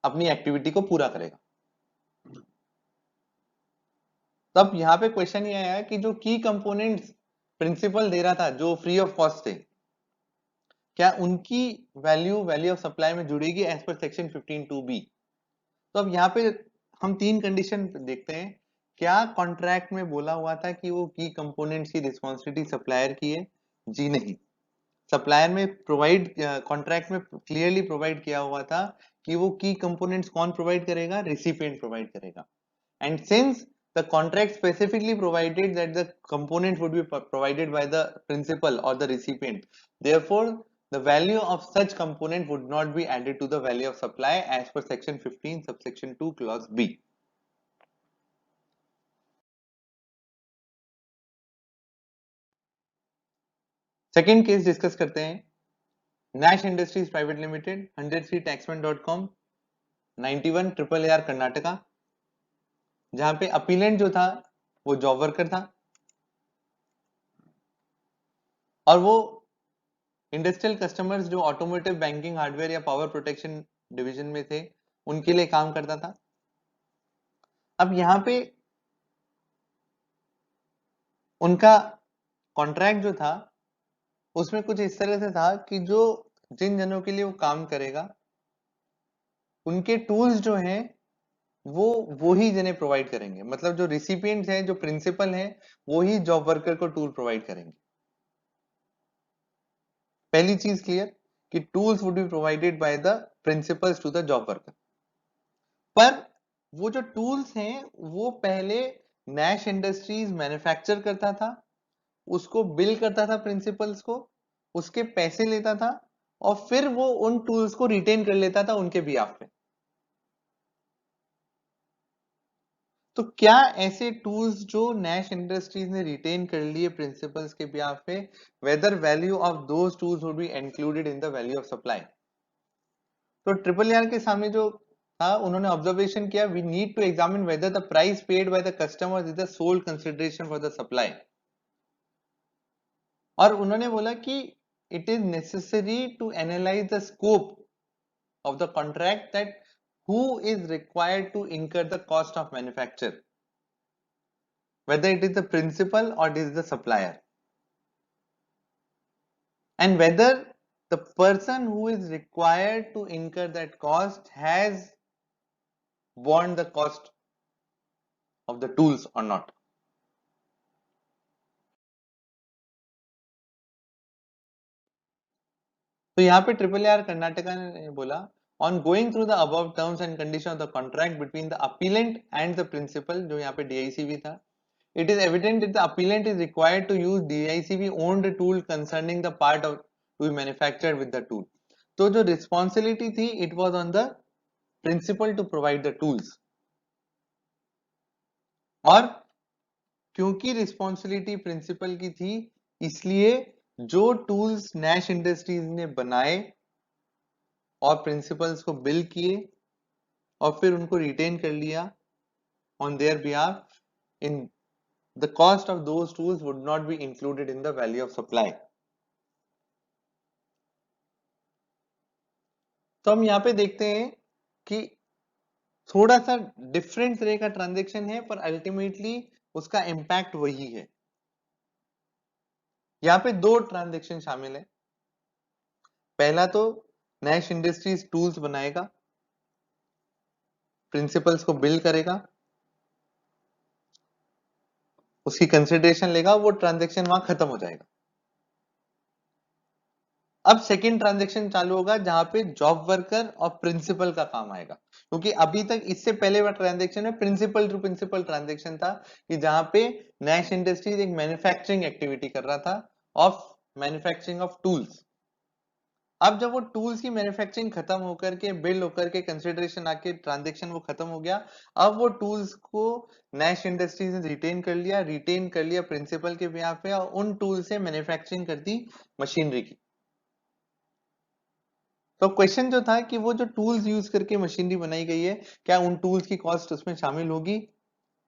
अपनी एक्टिविटी को पूरा करेगा। तब यहाँ पे क्वेश्चन ये आया कि जो की कंपोनेंट्स प्रिंसिपल दे रहा था जो फ्री ऑफ कॉस्ट थे, क्या उनकी वैल्यू ऑफ सप्लाई में जुड़ेगी एज पर सेक्शन 15(2)(b)। तो अब यहाँ पे हम तीन कंडीशन देखते हैं। क्या कॉन्ट्रैक्ट में बोला हुआ था कि वो की कंपोनेंट्स की रिस्पॉन्सिबिलिटी सप्लायर की है? जी नहीं। सप्लायर में प्रोवाइड कॉन्ट्रैक्ट में क्लियरली प्रोवाइड किया हुआ था कि वो की कंपोनेंट्स कौन प्रोवाइड करेगा? रिसिपिएंट प्रोवाइड करेगा। And since the contract specifically provided that the component would be provided by the principal or the recipient, therefore the value of such component would not be added to the value of supply as per section 15 subsection 2 clause B. Second case discuss करते हैं, Nash industries private limited 103 taxman.com 91 AAR Karnataka, जहां पे appellate जो था वो job worker था और वो इंडस्ट्रियल कस्टमर्स जो ऑटोमोटिव बैंकिंग हार्डवेयर या पावर प्रोटेक्शन डिवीजन में थे उनके लिए काम करता था। अब यहाँ पे उनका कॉन्ट्रैक्ट जो था उसमें कुछ इस तरह से था कि जो जिन जनों के लिए वो काम करेगा उनके टूल्स जो हैं वो ही जिन्हें प्रोवाइड करेंगे, मतलब जो रिसिपिएंट्स हैं जो प्रिंसिपल हैं वो ही जॉब वर्कर को टूल प्रोवाइड करेंगे। पहली चीज क्लियर कि tools would be provided by the principals to the job worker, पर वो जो टूल्स हैं वो पहले नैश इंडस्ट्रीज मैन्युफैक्चर करता था, उसको बिल करता था प्रिंसिपल्स को, उसके पैसे लेता था और फिर वो उन टूल्स को रिटेन कर लेता था उनके बिहाफ पे। तो क्या ऐसे टूल्स जो नैश इंडस्ट्रीज ने रिटेन कर लिए प्रिंसिपल्स के बिहाफ पे, whether value of those tools would be included in the value of supply. तो AAR के सामने जो था उन्होंने ऑब्जर्वेशन किया, we need to examine whether the price paid by the customer is the sole consideration for the supply, और उन्होंने बोला कि it is necessary to analyse the scope of the contract that who is required to incur the cost of manufacture, whether it is the principal or it is the supplier, and whether the person who is required to incur that cost has borne the cost of the tools or not. तो यहाँ पे AAR Karnataka ने बोला, on going through the above terms and conditions of the contract between the appellant and the principal, जो यहाँ पे DICV था, it is evident that the appellant is required to use DICV owned tool concerning the part of to be manufactured with the tool. तो जो responsibility थी it was on the principal to provide the tools, और क्योंकि responsibility principal की थी इसलिए जो tools Nash industries ने बनाए और प्रिंसिपल्स को बिल किए और फिर उनको रिटेन कर लिया, on their behalf, in the cost of those tools would not be included in the value of supply. तो हम यहाँ पे देखते हैं कि थोड़ा सा डिफरेंट तरह का ट्रांजेक्शन है, पर अल्टीमेटली उसका इम्पैक्ट वही है। यहाँ पे दो ट्रांजेक्शन शामिल है। पहला तो नैश इंडस्ट्रीज टूल्स बनाएगा, प्रिंसिपल्स को बिल्ड करेगा, उसकी कंसिडरेशन लेगा, वो ट्रांजेक्शन वहां खत्म हो जाएगा। अब सेकेंड ट्रांजेक्शन चालू होगा जहां पे जॉब वर्कर और प्रिंसिपल का काम आएगा, क्योंकि अभी तक इससे पहले वाला ट्रांजेक्शन में प्रिंसिपल टू प्रिंसिपल ट्रांजेक्शन था, कि जहां पे नैश इंडस्ट्रीज एक मैन्युफैक्चरिंग एक्टिविटी कर रहा था ऑफ मैन्युफैक्चरिंग ऑफ टूल्स। अब जब वो टूल्स की मैन्युफैक्चरिंग खत्म होकर के बिल्ड होकर के कंसिडरेशन आके ट्रांजेक्शन वो खत्म हो गया, अब वो टूल्स को नैश इंडस्ट्रीज ने रिटेन कर लिया प्रिंसिपल के बिहाफ पे, और उन टूल से मैन्युफैक्चरिंग कर दी मशीनरी की। तो क्वेश्चन जो था कि वो जो टूल्स यूज करके मशीनरी बनाई गई है, क्या उन टूल्स की कॉस्ट उसमें शामिल होगी?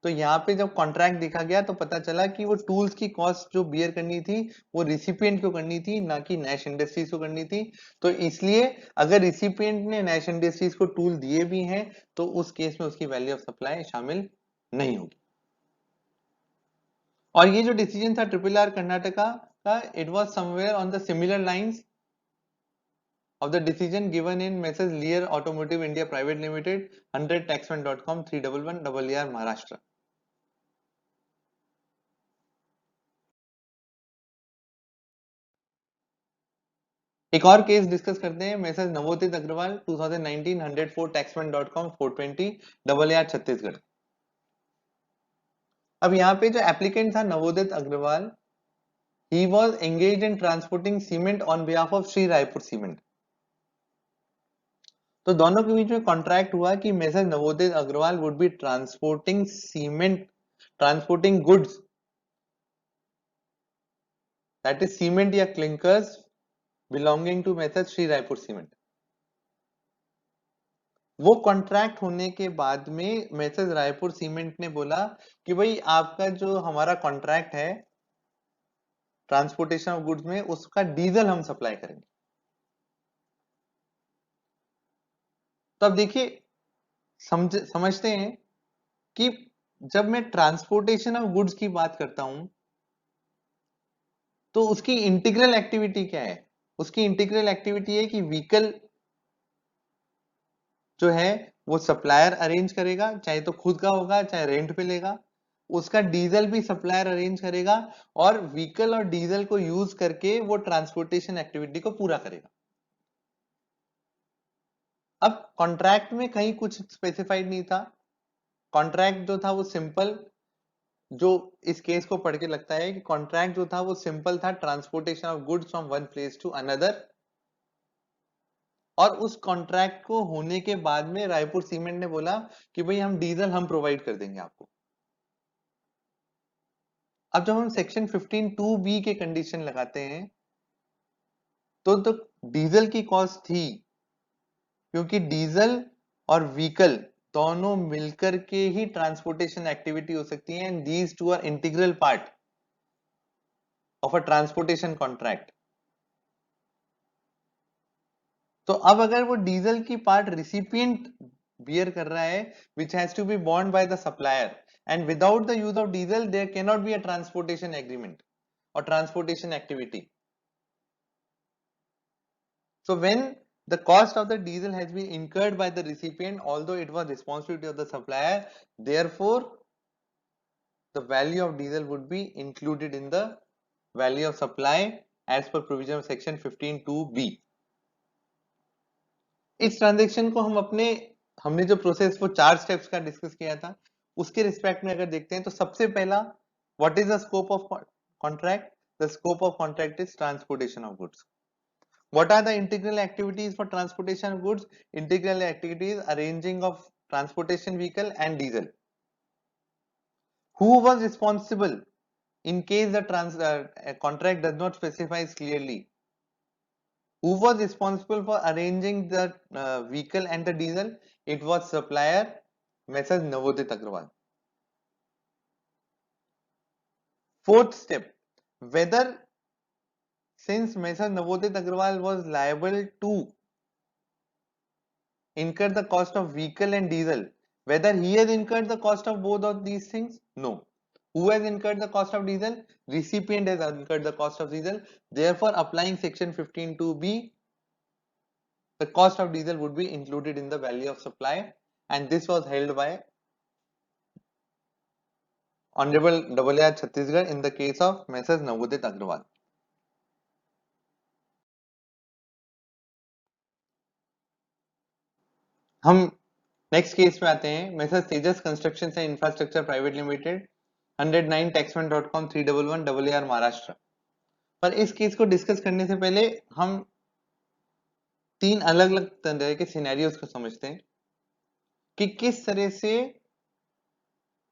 तो यहाँ पे जब कॉन्ट्रैक्ट देखा गया तो पता चला कि वो टूल्स की कॉस्ट जो बियर करनी थी वो रिसिपिएंट को करनी थी, ना कि नैश इंडस्ट्रीज को करनी थी। तो इसलिए अगर रिसिपिएंट ने नैश इंडस्ट्रीज को टूल दिए भी हैं तो उस केस में उसकी वैल्यू ऑफ सप्लाई शामिल नहीं होगी। और ये जो डिसीजन था ट्रिपल आर कर्नाटका का, it was somewhere on the similar lines of the decision given in Messrs. Lear Automotive India Private Limited, 100taxman.com, 311 ER Maharashtra. एक और केस डिस्कस करते हैं, message Navodit Agarwal 2019, 104taxman.com, 420 ER Chhattisgarh. अब यहाँ पे जो एप्लीकेंट था Navodit Agarwal, he was engaged in transporting cement on behalf of Shri Raipur cement. तो दोनों के बीच में कॉन्ट्रैक्ट हुआ कि messrs Navodit Agarwal would be transporting cement, transporting goods, that is cement या clinkers belonging to messrs Shri Raipur cement. वो कॉन्ट्रैक्ट होने के बाद में मैसेज रायपुर सीमेंट ने बोला कि भाई आपका जो हमारा कॉन्ट्रैक्ट है ट्रांसपोर्टेशन ऑफ गुड्स में, उसका डीजल हम सप्लाई करेंगे। तो अब देखिए, समझते हैं कि जब मैं ट्रांसपोर्टेशन ऑफ गुड्स की बात करता हूं तो उसकी इंटीग्रल एक्टिविटी क्या है? उसकी इंटीग्रल एक्टिविटी है कि व्हीकल जो है वो सप्लायर अरेंज करेगा, चाहे तो खुद का होगा चाहे रेंट पे लेगा, उसका डीजल भी सप्लायर अरेंज करेगा, और व्हीकल और डीजल को यूज करके वो ट्रांसपोर्टेशन एक्टिविटी को पूरा करेगा। अब कॉन्ट्रैक्ट में कहीं कुछ स्पेसिफाइड नहीं था। कॉन्ट्रैक्ट जो था वो सिंपल, जो इस केस को पढ़ के लगता है कि कॉन्ट्रैक्ट जो था वो सिंपल था, transportation of goods from one place to another. और उस कॉन्ट्रैक्ट को होने के बाद में रायपुर सीमेंट ने बोला कि भाई हम डीजल हम प्रोवाइड कर देंगे आपको। अब जब हम सेक्शन 15(2)(b) के कंडीशन लगाते हैं तो डीजल की कॉस्ट थी, क्योंकि डीजल और व्हीकल दोनों मिलकर के ही ट्रांसपोर्टेशन एक्टिविटी हो सकती है, and these two are integral part of a transportation contract. तो अब अगर वो डीजल की पार्ट रिसिपिएंट बियर कर रहा है, which has to be borne by the supplier, and without the use of diesel there cannot be a transportation agreement or transportation activity. So when the cost of the diesel has been incurred by the recipient, although it was responsibility of the supplier, therefore the value of diesel would be included in the value of supply as per provision of section 15(2)(b). इस transaction को हमने जो process वो 4 steps का discuss किया था, उसके respect में अगर देखते हैं तो सबसे पहला, what is the scope of contract? The scope of contract is transportation of goods. What are the integral activities for transportation of goods? Integral activities arranging of transportation vehicle and diesel. Who was responsible in case the contract does not specify clearly? Who was responsible for arranging the vehicle and the diesel? It was supplier Messrs. Navodit Agrawal. Fourth step, whether since Messrs. Navodit Agrawal was liable to incur the cost of vehicle and diesel, whether he has incurred the cost of both of these things? No. Who has incurred the cost of diesel? Recipient has incurred the cost of diesel. Therefore, applying section 15(2)(b, the cost of diesel would be included in the value of supply, and this was held by Honorable AR Chhattisgarh in the case of Messrs. Navodit Agrawal. हम next case में आते हैं, Messrs. Tejas construction and infrastructure private limited, 109 taxman.com 311 AR Maharashtra. पर इस case को discuss करने से पहले हम तीन अलग अलग तरह के सिनेरियोस को समझते हैं कि किस तरह से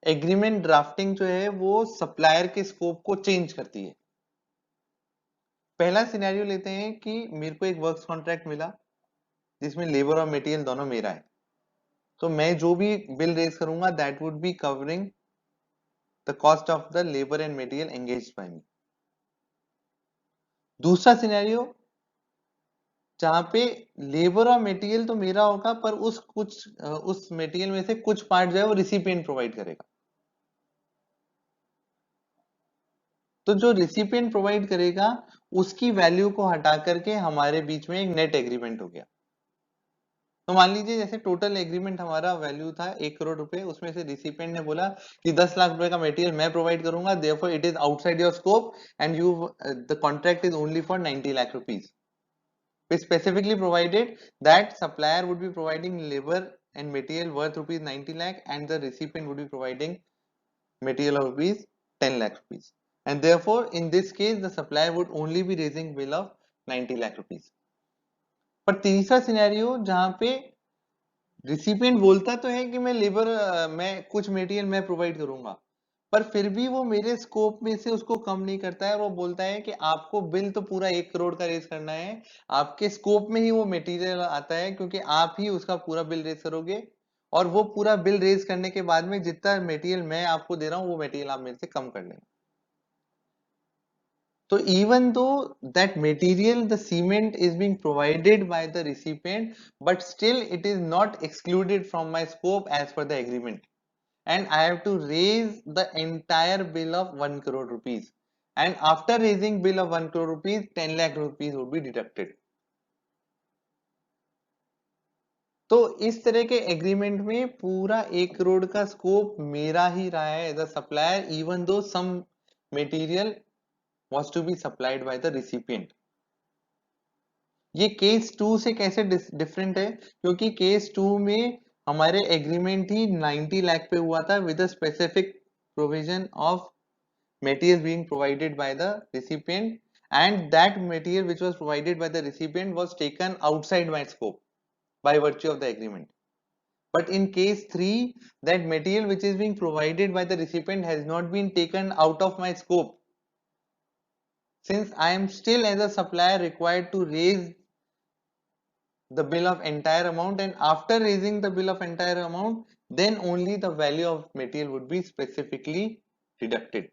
एग्रीमेंट ड्राफ्टिंग जो है वो सप्लायर के स्कोप को चेंज करती है। पहला सिनेरियो लेते हैं कि मेरे को एक वर्क्स कॉन्ट्रैक्ट मिला जिसमें लेबर और मटेरियल दोनों मेरा है, तो मैं जो भी बिल रेज करूंगा that would be covering the cost of the labour and material engaged by me. दूसरा सिनेरियो जहां पे लेबर और मटेरियल तो मेरा होगा, पर उस मटेरियल में से कुछ पार्ट जो है वो रिसिपिएंट प्रोवाइड करेगा। तो जो रिसिपिएंट प्रोवाइड करेगा उसकी वैल्यू को हटा करके हमारे बीच में एक नेट एग्रीमेंट हो गया। तो मान लीजिए जैसे टोटल एग्रीमेंट हमारा वैल्यू था 1 करोड़ रुपए, उसमें से रिसिपिएंट ने बोला कि 10 लाख रुपए का मटेरियल मैं प्रोवाइड करूंगा, therefore it is outside your scope and you the contract is only for 90 lakh rupees. We specifically provided that supplier would be providing labor and material worth rupees 90 lakh and the recipient would be providing material of rupees 10 lakh rupees, and therefore in this case the supplier would only be raising bill of 90 lakh rupees। पर तीसरा scenario जहां पे recipient बोलता तो है कि मैं labour मैं कुछ मटेरियल मैं प्रोवाइड करूंगा, पर फिर भी वो मेरे स्कोप में से उसको कम नहीं करता है। वो बोलता है कि आपको बिल तो पूरा 1 करोड़ का रेज करना है, आपके स्कोप में ही वो मटेरियल आता है क्योंकि आप ही उसका पूरा बिल रेज करोगे, और वो पूरा बिल रेज करने के बाद में जितना मटेरियल मैं आपको दे रहा हूँ वो मटेरियल आप मेरे से कम कर लेंगे। So even though that material, the cement is being provided by the recipient, but still it is not excluded from my scope as per the agreement, and I have to raise the entire bill of 1 crore rupees, and after raising bill of 1 crore rupees 10 lakh rupees would be deducted। तो इस तरह के agreement में पूरा 1 करोड़ का scope मेरा ही रहा है as a supplier, even though some material was to be supplied by the recipient। ये केस 2 से कैसे डिफरेंट है, क्योंकि केस 2 में हमारे एग्रीमेंट ही 90 लाख पे हुआ था with a specific provision of materials being provided by the recipient, and that material which was provided by the recipient was taken outside my scope by virtue of the agreement। But in case 3, that material which is being provided by the recipient has not been taken out of my scope, since I am still as a supplier required to raise the bill of entire amount, and after raising the bill of entire amount then only the value of material would be specifically deducted।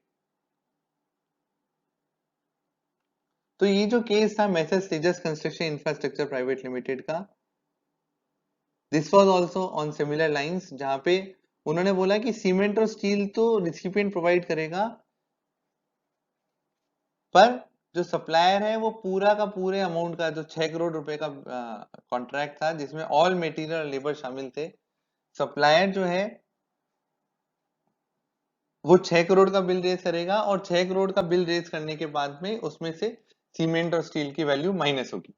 तो ये जो case था Messrs. तेजस construction infrastructure private limited का, this was also on similar lines, जहां पे उन्होंने बोला कि सीमेंट और स्टील तो रिसिपिएंट प्रोवाइड करेगा, पर जो सप्लायर है वो पूरा का पूरे अमाउंट का जो 6 करोड़ रुपए का कॉन्ट्रैक्ट था जिसमें ऑल मटेरियल और लेबर शामिल थे, सप्लायर जो है वो 6 करोड़ का बिल रेज करेगा, और 6 करोड़ का बिल रेज करने के बाद में उसमें से सीमेंट और स्टील की वैल्यू माइनस होगी।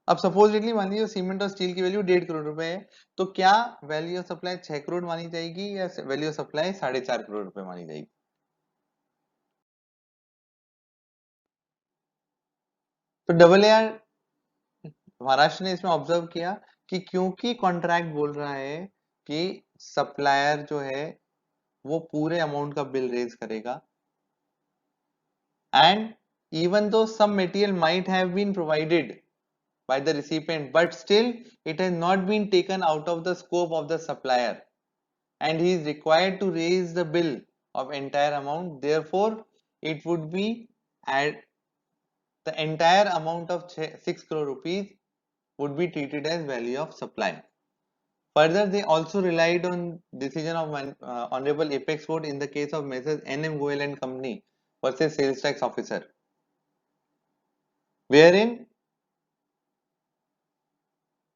अब सपोजिटली मान लीजिए सीमेंट और स्टील की वैल्यू 1.5 करोड़ रुपए है, तो क्या वैल्यू ऑफ सप्लाई 6 करोड़ मानी जाएगी या वैल्यू ऑफ सप्लाई 4.5 करोड़ रुपए मानी जाएगी? तो AAR महाराष्ट्र ने इसमें ऑब्जर्व किया कि क्योंकि कॉन्ट्रैक्ट बोल रहा है कि सप्लायर जो है वो पूरे अमाउंट का बिल रेज करेगा, and even though some material might have been provided by the recipient, but still it has not been taken out of the scope of the supplier, and he is required to raise the bill of entire amount. Therefore, it would be at the entire amount of 6 crore rupees would be treated as value of supply. Further, they also relied on decision of Honorable Apex Court in the case of Messrs. N.M. Goel and Company versus Sales Tax Officer, wherein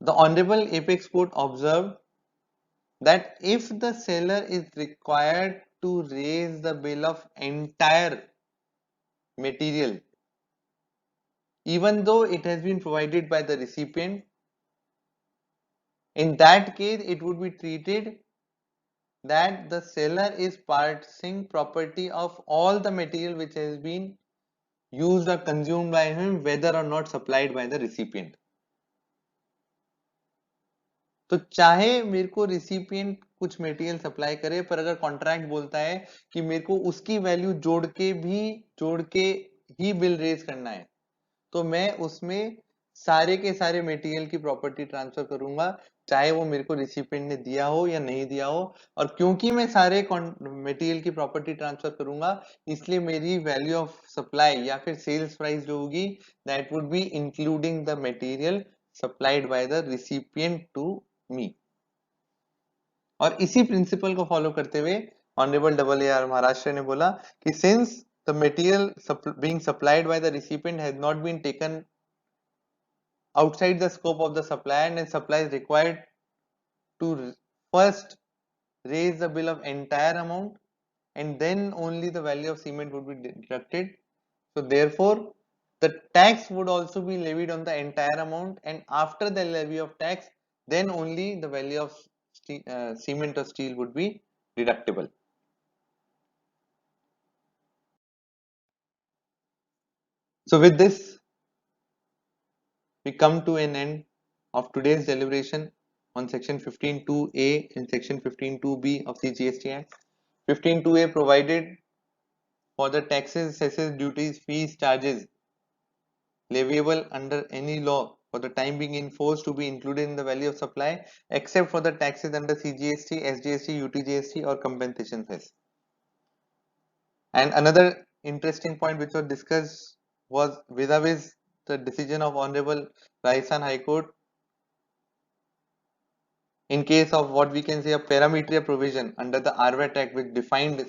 the Honorable Apex Court observed that if the seller is required to raise the bill of entire material, even though it has been provided by the recipient, in that case it would be treated that the seller is purchasing property of all the material which has been used or consumed by him, whether or not supplied by the recipient. तो चाहे मेरे को recipient कुछ material supply करे, पर अगर contract बोलता है कि मेरे को उसकी वैल्यू जोड़ के ही बिल रेज करना है, तो मैं उसमें सारे के सारे मटेरियल की प्रॉपर्टी ट्रांसफर करूंगा, चाहे वो मेरे को रिसिपिएंट ने दिया हो या नहीं दिया हो। और क्योंकि मैं सारे मटेरियल की प्रॉपर्टी ट्रांसफर करूंगा, इसलिए मेरी वैल्यू ऑफ सप्लाई या फिर सेल्स प्राइस जो होगी, that would be including the material supplied by the recipient to me. और इसी प्रिंसिपल को फॉलो करते हुए ऑनरेबल डबल ए महाराष्ट्र ने बोला कि since the material being supplied by the recipient has not been taken outside the scope of the supplier and supply is required to first raise the bill of entire amount and then only the value of cement would be deducted. So therefore, the tax would also be levied on the entire amount, and after the levy of tax, then only the value of cement or steel would be deductible. So with this, we come to an end of today's deliberation on section 15.2a and section 15.2b of the GST Act. 15.2a provided for the taxes, cesses, duties, fees, charges leviable under any law for the time being enforced to be included in the value of supply, except for the taxes under CGST, SGST, UTGST or compensation cess. And another interesting point which was discussed was vis-a-vis the decision of Honorable Rajasthan High Court in case of what we can say a parameter provision under the RVAT Act, which defined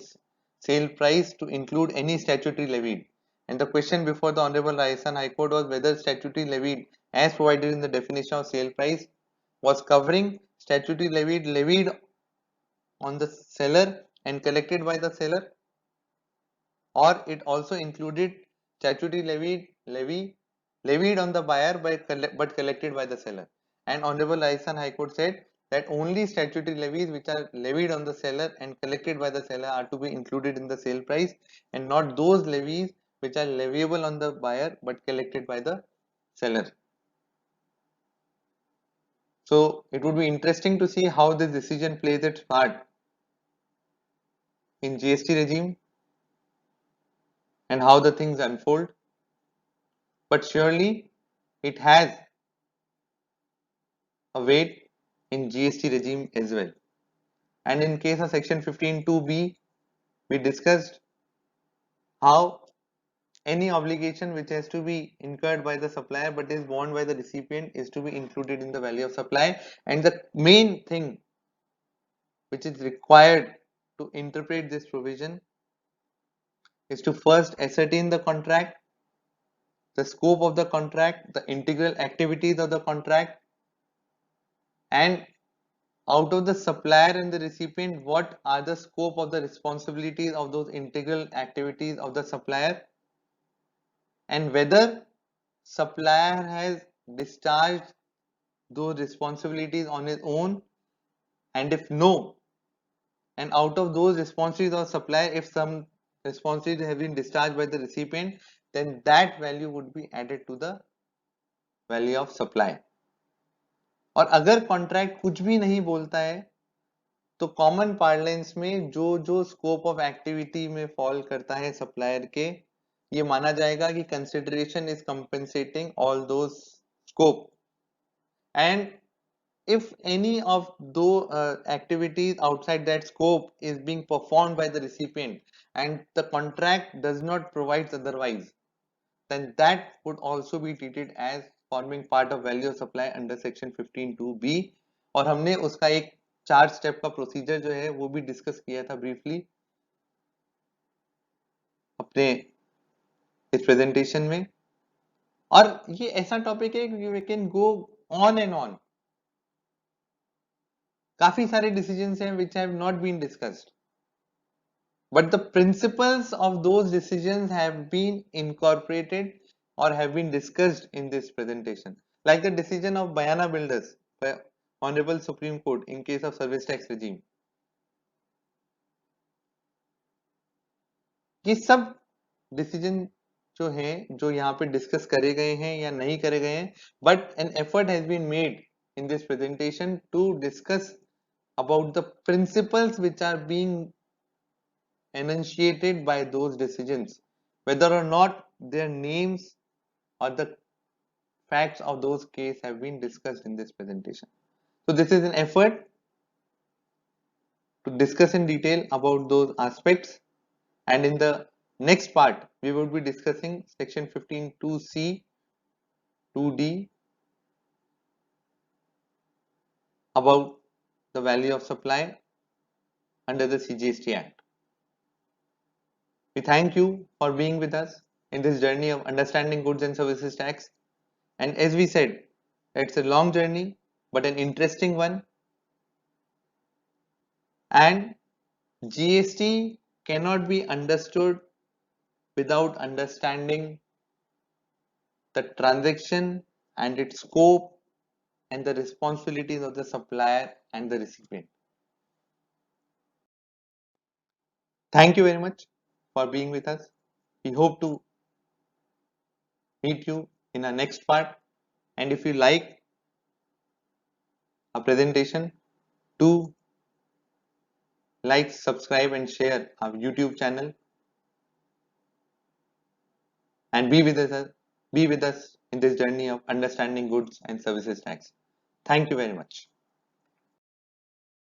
sale price to include any statutory levied. And the question before the Honorable Rajasthan High Court was whether statutory levied as provided in the definition of sale price was covering statutory levied on the seller and collected by the seller, or it also included statutory levied on the buyer but collected by the seller. And Honorable Rajasthan High Court said that only statutory levies which are levied on the seller and collected by the seller are to be included in the sale price, and not those levies which are leviable on the buyer but collected by the seller. So it would be interesting to see how this decision plays its part in GST regime and how the things unfold. But surely it has a weight in GST regime as well. And in case of section 15.2b, we discussed how any obligation which has to be incurred by the supplier but is borne by the recipient is to be included in the value of supply. And the main thing which is required to interpret this provision is to first ascertain the contract, the scope of the contract, the integral activities of the contract, and out of the supplier and the recipient, what are the scope of the responsibilities of those integral activities of the supplier, and whether supplier has discharged those responsibilities on his own, and if no, and out of those responsibilities of supplier, if some responsibilities have been discharged by the recipient, then that value would be added to the value of supply. और अगर contract कुछ भी नहीं बोलता है, तो common parlance में जो स्कोप ऑफ एक्टिविटी में फॉल करता है सप्लायर के, ये माना जाएगा कि consideration is compensating all those scope, and if any of those activities outside that scope is being performed by the recipient and the contract does not provide otherwise, then that would also be treated as forming part of value of supply under section 15(2)(b). और हमने उसका एक 4 step का procedure जो है वो भी discuss किया था ब्रीफली अपने इस प्रेजेंटेशन में। और ये ऐसा टॉपिक है कि we can go on and on. काफी सारे डिसीजंस हैं which have not been discussed, but the principles of those decisions have been incorporated or have been discussed in this presentation, like the decision of Bayana Builders by Honorable Supreme Court in case of service tax regime. ये सब decision जो हैं जो यहाँ पे discuss करे गए हैं या नहीं करे गए हैं, but an effort has been made in this presentation to discuss about the principles which are being enunciated by those decisions, whether or not their names or the facts of those cases have been discussed in this presentation. So this is an effort to discuss in detail about those aspects, and in the next part we would be discussing section 15(2)(c), 2(d) about the value of supply under the CGST Act. We thank you for being with us in this journey of understanding goods and services tax. And as we said, it's a long journey, but an interesting one. And GST cannot be understood without understanding the transaction and its scope and the responsibilities of the supplier and the recipient. Thank you very much for being with us. We hope to meet you in our next part. And if you like our presentation, do like, subscribe and share our YouTube channel, and be with us in this journey of understanding goods and services tax. Thank you very much.